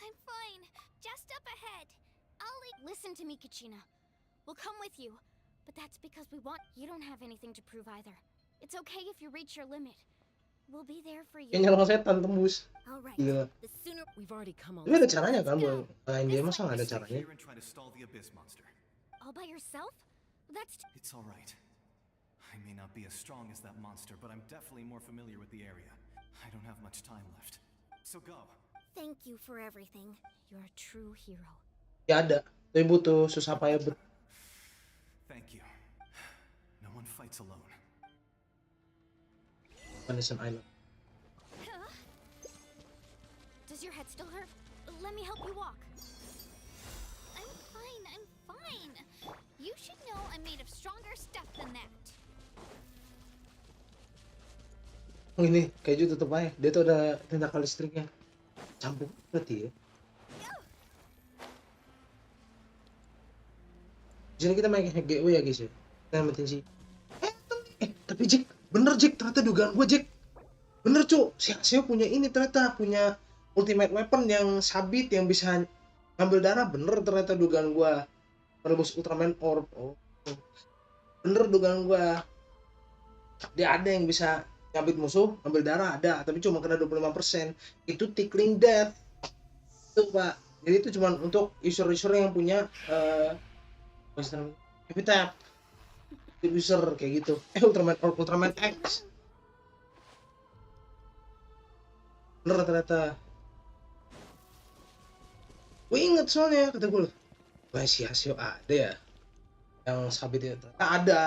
I'm fine. Just up ahead. I'll Listen to me, Kachina. We'll come with you, but that's because we want. You don't have anything to prove either. It's okay if you reach your limit. We'll be there for you. Kayak nyerang setan tembus. Alright. Gila. The sooner We've already come all Tapi ada this way. caranya kan buat lain dia masa nggak ada Stay caranya? here and try to stall the abyss monster. All by yourself? That's It's all right. I may not be as strong as that monster, but I'm definitely more familiar with the area. I don't have much time left. So go. Thank you for everything. You're a true hero. Ya ada. Tapi butuh susah payah ber. Thank you. No one fights alone. Vanishing Island. Does your head still hurt? Let me help you walk. I'm fine. You should know I'm made of stronger stuff than that. Oh ini keju tutup aja. Dia tuh ada tentakel listriknya. Campur berarti ya. Di sini kita main GW ya guys ya. Kita namatin si. Tapi Jack, bener Jack, ternyata dugaan gue Jack. Bener cu, si Haseo punya ini ternyata punya ultimate weapon yang sabit yang bisa ngambil darah. Bener ternyata dugaan gue. Merebus Ultraman Orb. Oh. Bener dugaan gue. Dia ada yang bisa nyabit musuh, ambil darah ada, tapi cuma kena 25%. Itu tickling death. Itu Pak. Jadi itu cuma untuk user-user yang punya capitano. User kayak gitu. Ultraman Orb, Ultraman X. Bener ternyata. Gue inget soalnya, kata gue loh. Wah si Haseo ada ya. Yang sabit itu ternyata ada.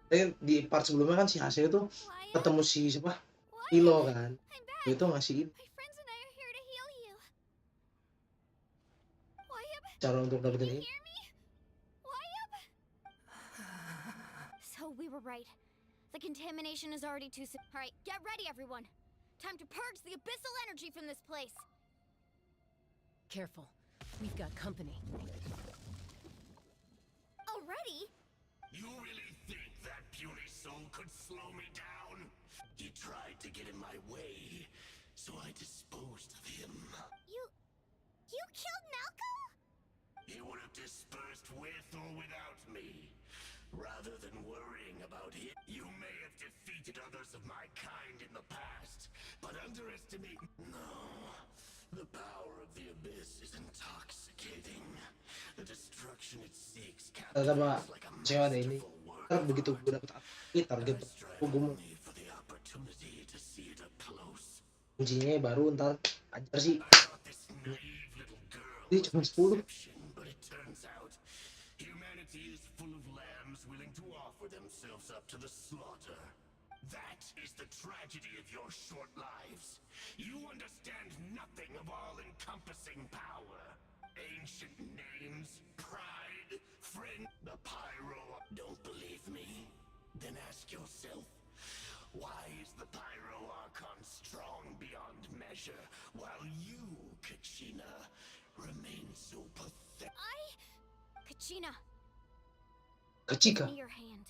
Tapi di part sebelumnya kan si Haseo tuh ketemu si siapa? Ilo kan. Dia tuh ngasih cara untuk dapetin ini. So we were right. The contamination is already too. All right, get ready, everyone. Time to purge the abyssal energy from this place. Careful. We've got company. Already? You really think that puny soul could slow me down? He tried to get in my way, so I disposed of him. You killed Malco? He would have dispersed with or without me. Rather than worrying about him, you may have defeated others of my kind in the past, but underestimate. No. The power of the abyss is intoxicating. The destruction it seeks Ternyata Pak, captures like a cewek ada ini. masterful work. Ntar begitu gue dapet target gue mau For the opportunity to see it up close. kuncinya baru ntar ajar sih. Ini cuma 10. But it turns out humanity is full of lambs willing to offer themselves up to the slaughter. That is the tragedy of your short lives. You understand nothing of all-encompassing power. Ancient names, pride, friend, the pyro. Don't believe me? Then ask yourself, why is the pyro archon strong beyond measure, while you, Kachina, remain so pathetic? Kachina, Kachika. Give me your hand.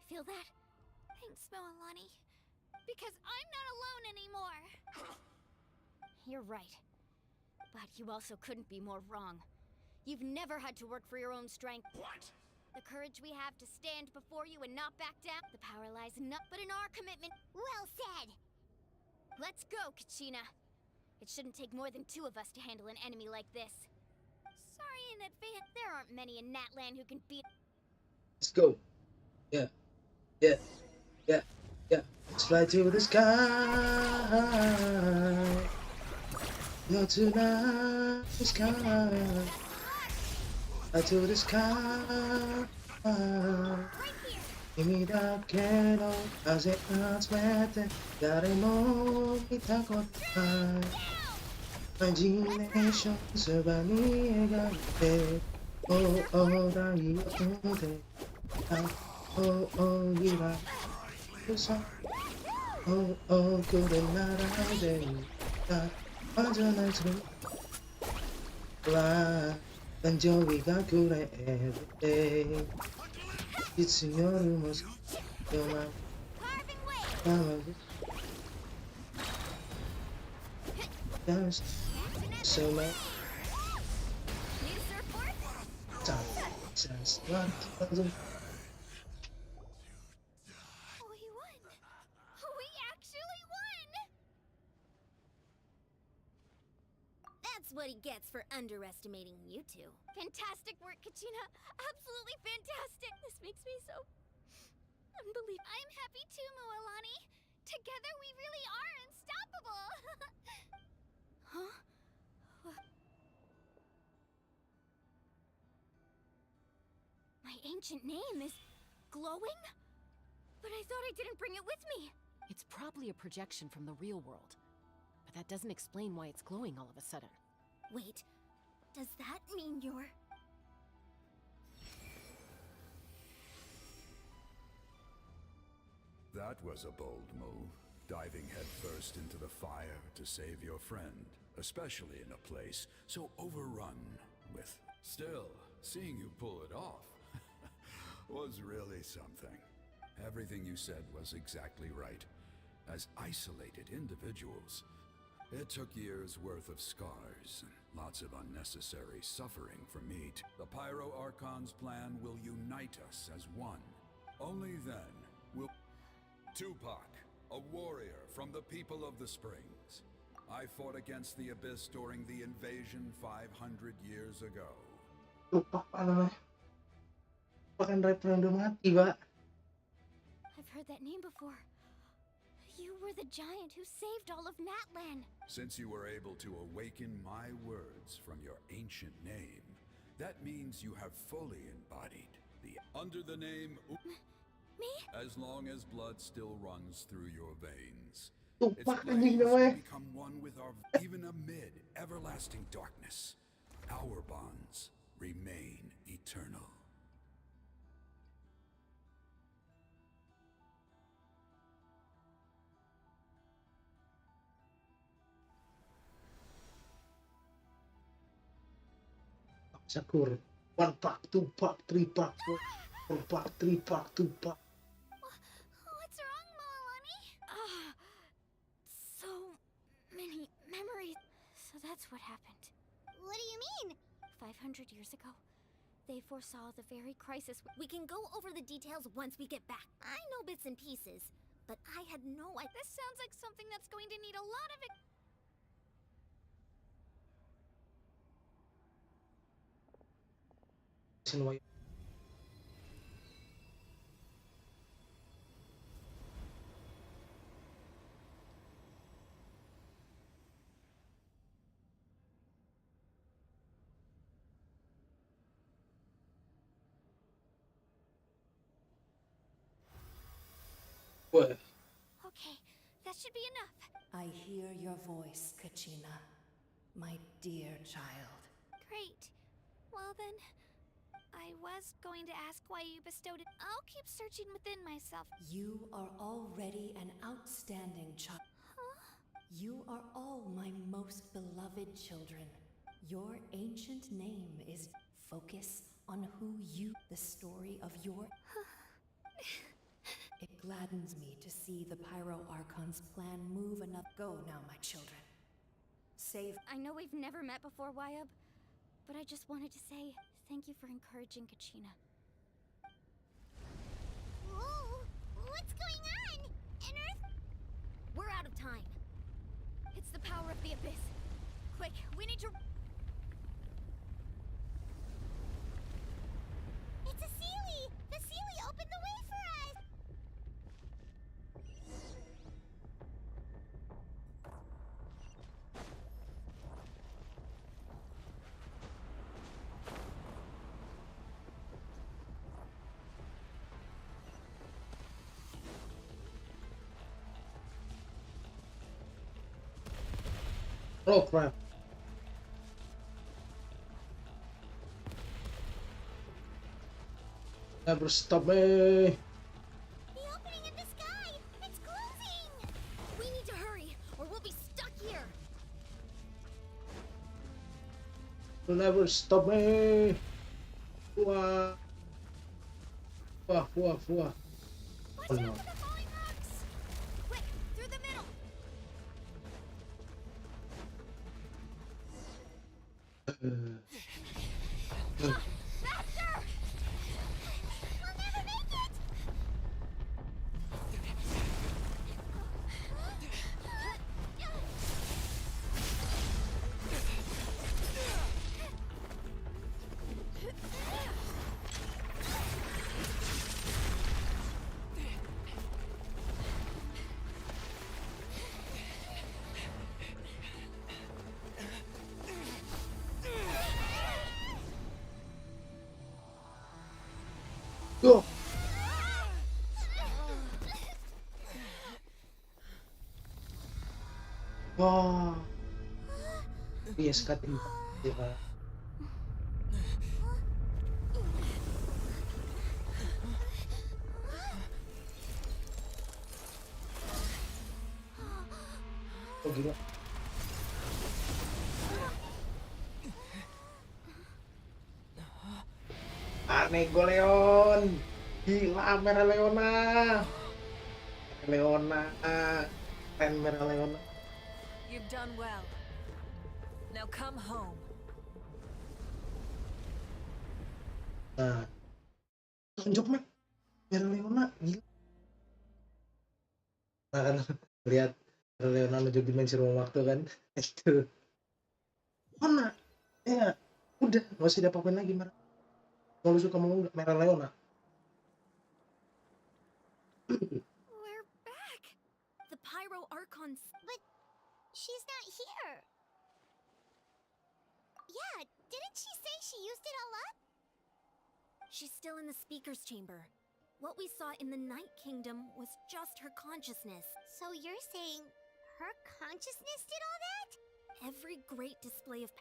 Feel that? Thanks, Moalani. Because I'm not alone anymore. You're right. But you also couldn't be more wrong. You've never had to work for your own strength. What? The courage we have to stand before you and not back down. The power lies not but in our commitment. Well said. Let's go, Kachina. It shouldn't take more than 2 of us to handle an enemy like this. Sorry in advance. There aren't many in Natlan who can beat. Let's go. Yeah. Yeah. Yeah. Yeah. Let's fly to the sky. Go to the sky. Fly to the sky. Kimi da kero kaze atsumete daremo mitakotai. Imagination そばに描いて Oh oh 大音で Oh oh 今嘘 Oh oh これならでいいあじゃないするは誕生日がくれ Everyday いつ夜も夜間Dance so much. Just what Oh, we won! We actually won! That's what he gets for underestimating you two. Fantastic work, Kachina. Absolutely fantastic. This makes me so unbelievable. I'm happy too, Moalani. Together we really are unstoppable. Huh? My ancient name is glowing? But I thought I didn't bring it with me. It's probably a projection from the real world. But that doesn't explain why it's glowing all of a sudden. Wait, does that mean you're... That was a bold move, diving headfirst into the fire to save your friend, especially in a place so overrun with... Still, seeing you pull it off was really something. Everything you said was exactly right. As isolated individuals, it took years' worth of scars and lots of unnecessary suffering for me to... The Pyro Archon's plan will unite us as one. Only then will... Tupac, a warrior from the people of the Springs. I fought against the Abyss during the invasion 500 years ago. Lupa apa namanya? Bukan rapper yang udah mati, Pak. I've heard that name before. You were the giant who saved all of Natlan. Since you were able to awaken my words from your ancient name, that means you have fully embodied the... Under the name... Me? As long as blood still runs through your veins. It's Tupac plain anjing to namanya. become one with our... Even amid everlasting darkness, our bonds remain eternal. Sakur. 1 pack, 2 pack, 3 pack, 4 pack, 3 pack, 2 pack. What's wrong, Moalani? So many memories. So that's what happened. What do you mean? 500 years ago, they foresaw the very crisis. We can go over the details once we get back. I know bits and pieces, but I had no idea. This sounds like something that's going to need a lot of it. What? Okay, that should be enough. I hear your voice, Kachina, my dear child. Great. Well then, I was going to ask why you bestowed it. I'll keep searching within myself. You are already an outstanding child. Huh? You are all most beloved children. Your ancient name is focus on who you, the story of your... It gladdens me to see the Pyro Archon's plan move enough. Go now, my children. Save... I know we've never met before, Wyub, but I just wanted to say thank you for encouraging Kachina. Whoa! What's going on? An Earth? We're out of time. It's the power of the Abyss. Quick, we need to... It's a Sealy! The Sealy opened the way for us! Oh crap. Never stop me. The opening in the sky! It's closing! We need to hurry, or we'll be stuck here. You'll never stop me. Wah. Wah, wah, wah. Watch Oh out no. for the falling rocks! Quick, through the middle! Faster! We'll never make it! Go. Wah. Yes, cutting. Diba? Oh gila. Aneh Goleon. Gila Merah Leona. Leona. Keren Merah Leona. You've done well. Now come home. Nah. Tunjuk Mek. Merah Leona. Gila. Nah kan lihat Merah Leona menuju dimensi ruang waktu kan. Itu. Mana? Ya. Udah. Gak usah diapa-apain lagi Merah. Kalau lu suka mau nggak Merah Leona. We're back! The Pyro Archon's... But she's not here. Yeah, didn't she say she used it all up? She's still in the speaker's chamber. What we saw in the Night Kingdom was just her consciousness. So you're saying her consciousness did all that? Every great display of...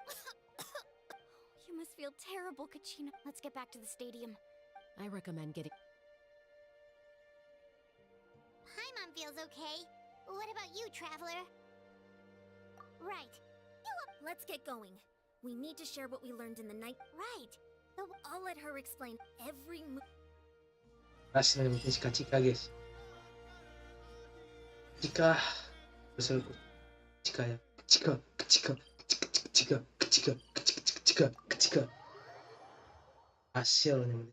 You must feel terrible, Kachina. Let's get back to the stadium. I recommend getting... Paimon feels okay. What about you, Traveler? Right. Let's get going. We need to share what we learned in the night. Right. I'll let her explain every move. Berhasil menemukan si Kachika guys. Kachika. Besar Kachika ya. Kachika. Kachika. Kachika. Kachika. Kachika. Kachika. Hasil nih.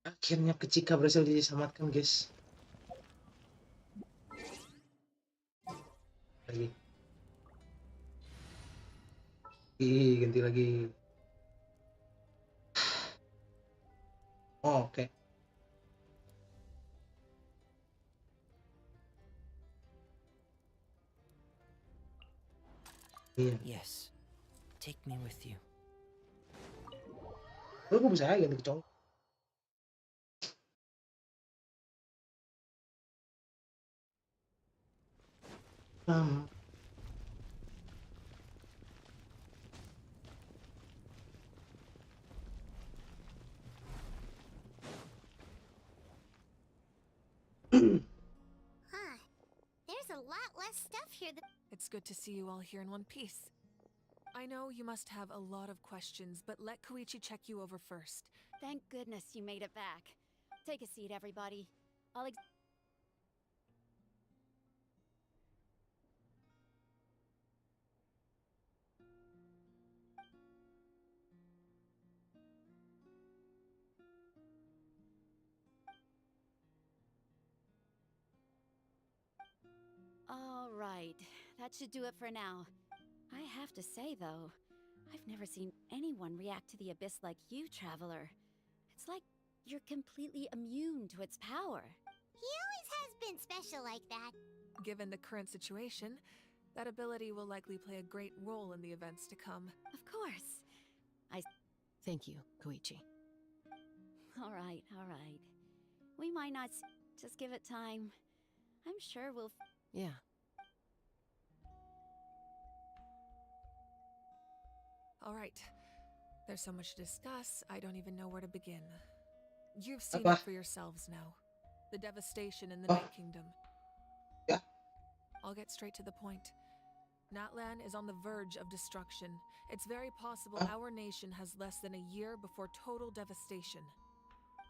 Akhirnya Kachika berhasil diselamatkan guys. Lagi. Ganti lagi. Oh, oke. Iya. Yes. Take me with you. Lu kok bisa aja ganti ke cowok? Huh. There's a lot less stuff here than. It's good to see you all here in one piece. I know you must have a lot of questions, but let Koichi check you over first. Thank goodness you made it back. Take a seat, everybody. All right, that should do it for now. I have to say, though, I've never seen anyone react to the abyss like you, Traveler. It's like you're completely immune to its power. He always has been special like that. Given the current situation, that ability will likely play a great role in the events to come. Of course. Thank you, Koichi. All right, all right. We might not just give it time. I'm sure we'll... Yeah. All right. There's so much to discuss, I don't even know where to begin. You've seen Apa? it for yourselves now. The devastation in the Night Kingdom. Yeah. I'll get straight to the point. Natlan is on the verge of destruction. It's very possible our nation has less than a year before total devastation.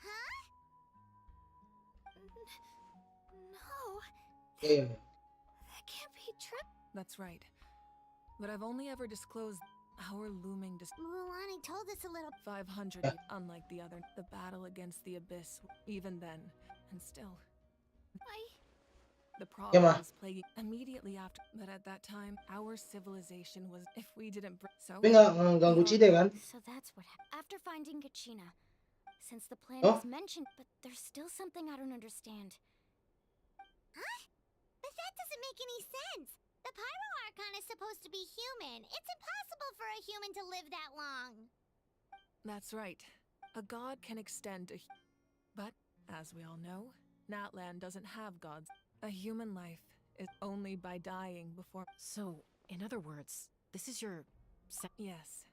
Huh? No. Yeah. That can't be true. That's right. But I've only ever disclosed our looming Mulani told us a little. 500, unlike the other. The battle against the abyss, even then. And still. The problem was plaguing immediately after. But at that time, our civilization was, if we didn't so. Tapi nggak ganggu Cide kan? So that's what happened. After finding Kachina, since the plan Oh. was mentioned, but there's still something I don't understand. Huh? But that doesn't make any sense. The Pyro Archon is supposed to be human. It's impossible for a human to live that long. That's right. A god can extend a... But, as we all know, Natlan doesn't have gods. A human life is only by dying before... So, in other words, this is your... Yes.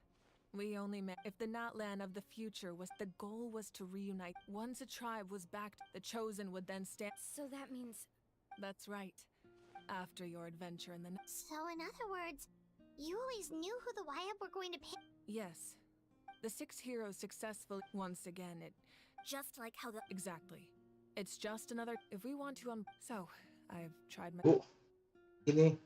We only met... If the Natlan of the future was... The goal was to reunite. Once a tribe was backed, the Chosen would then stand... So that means... That's right. After your adventure in the... So in other words, you always knew who the Wyatt were going to pick? Yes. The 6 heroes successfully... Once again, it... Just like how the... Exactly. It's just another... If we want to... So, I've tried my... Ini.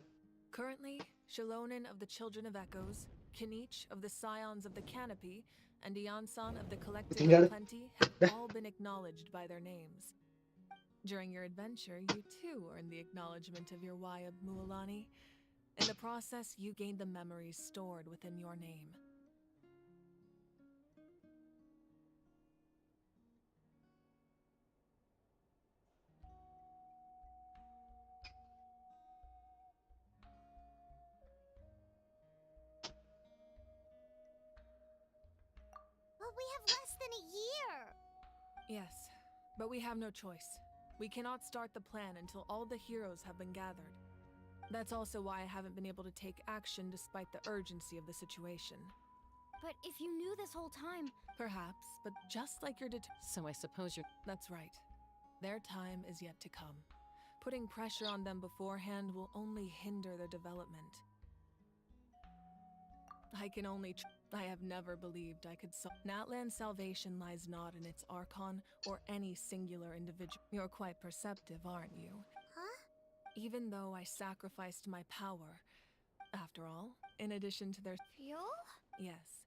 Currently, Shalonen of the Children of Echoes, Kinich of the Scions of the Canopy, and Iansan of the Collective of Plenty have all been acknowledged by their names. During your adventure, you too earned the acknowledgement of your Wayab Mualani. In the process, you gained the memories stored within your name. But we have less than a year. Yes, but we have no choice. We cannot start the plan until all the heroes have been gathered. That's also why I haven't been able to take action despite the urgency of the situation. But if you knew this whole time... Perhaps, but just like your So I suppose you're... That's right. Their time is yet to come. Putting pressure on them beforehand will only hinder their development. I can only I have never believed I could Natlan's salvation lies not in its Archon or any singular individual. You're quite perceptive, aren't you? Huh? Even though I sacrificed my power. After all, in addition to their... Fuel? Yes.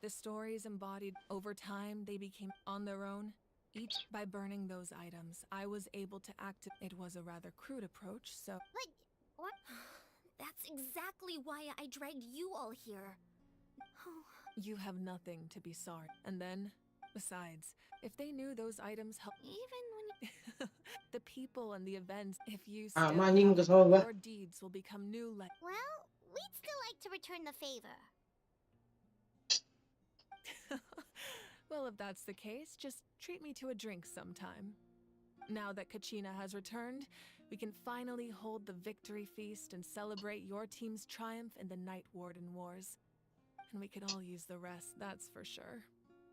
The stories embodied over time, they became on their own. Each by burning those items, I was able to act. It was a rather crude approach, so... But what? That's exactly why I dragged you all here. You have nothing to be sorry. And then, besides, if they knew those items help... Even when you... The people and the events, if you Ah, still anjing have kesel gua. your deeds will become new Well, we'd still like to return the favor. Well, if that's the case, just treat me to a drink sometime. Now that Kachina has returned, we can finally hold the victory feast and celebrate your team's triumph in the Night Warden Wars. And we could all use the rest, that's for sure.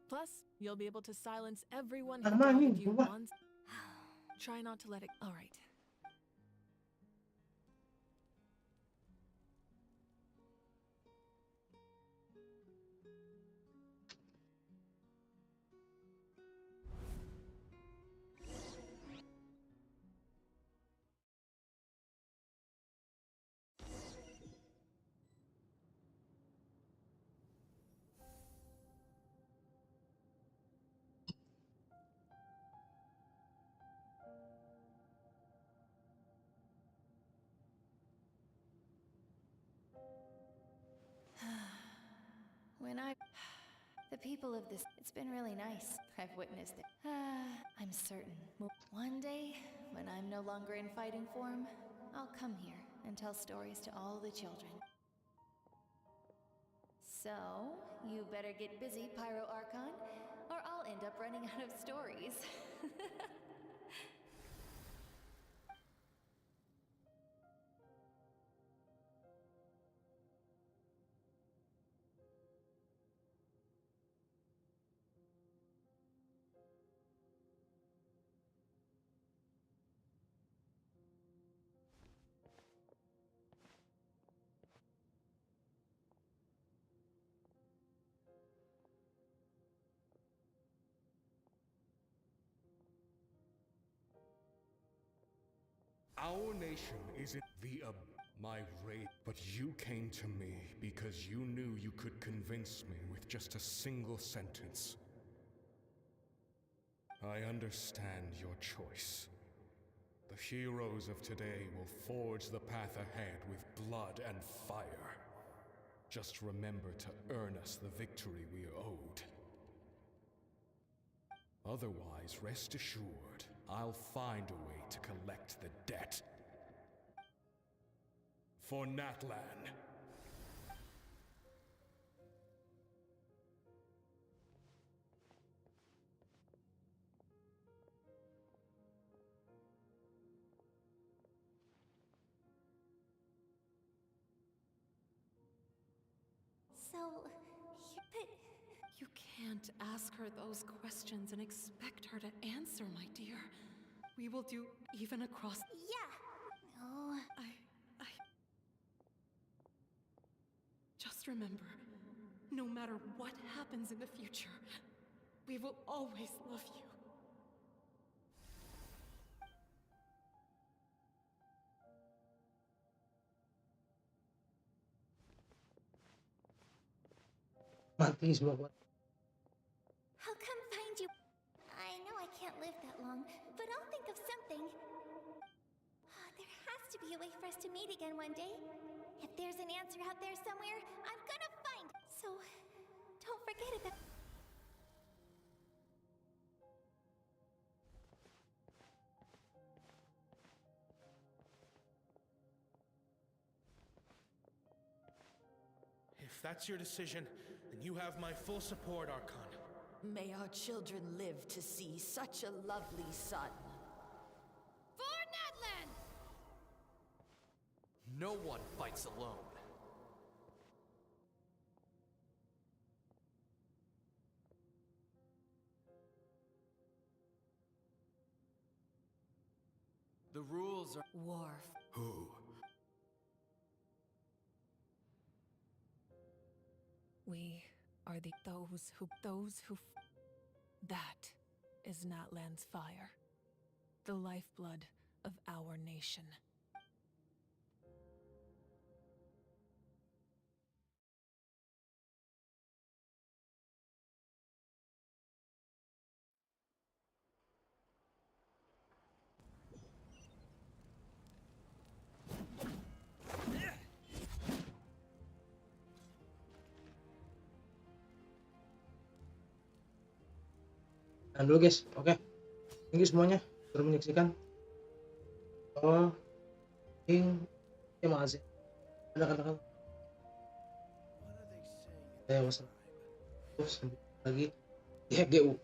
Plus, you'll be able to silence everyone who doubted you once. Try not to let it... Alright. when the people of this, it's been really nice. I've witnessed it. I'm certain one day, when I'm no longer in fighting form, I'll come here and tell stories to all the children. So, you better get busy, Pyro Archon, or I'll end up running out of stories. Our nation is in my race, but you came to me because you knew you could convince me with just a single sentence. I understand your choice. The heroes of today will forge the path ahead with blood and fire. Just remember to earn us the victory we owed. Otherwise, rest assured, I'll find a way to collect the debt. For Natlan. So, but you can't ask her those questions and expect her to answer, my dear. We will do even across. Yeah. Oh. Just remember, no matter what happens in the future, we will always love you. Mati semua buat. I'll come find you. I know I can't live that long, but I'll think of something. There has to be a way for us to meet again one day. If there's an answer out there somewhere, I'm gonna find. So, don't forget about. If that's your decision, then you have my full support, Archon. May our children live to see such a lovely son. For Natlan! No one fights alone. The rules are... Worf. Who? We are those who. That is Natlan's fire, the lifeblood of our nation. Nah dulu guys, oke. Thank you semuanya sudah menyaksikan. Oh, terima kasih. Ada katakan. Saya wassalam. Terus lagi di GU.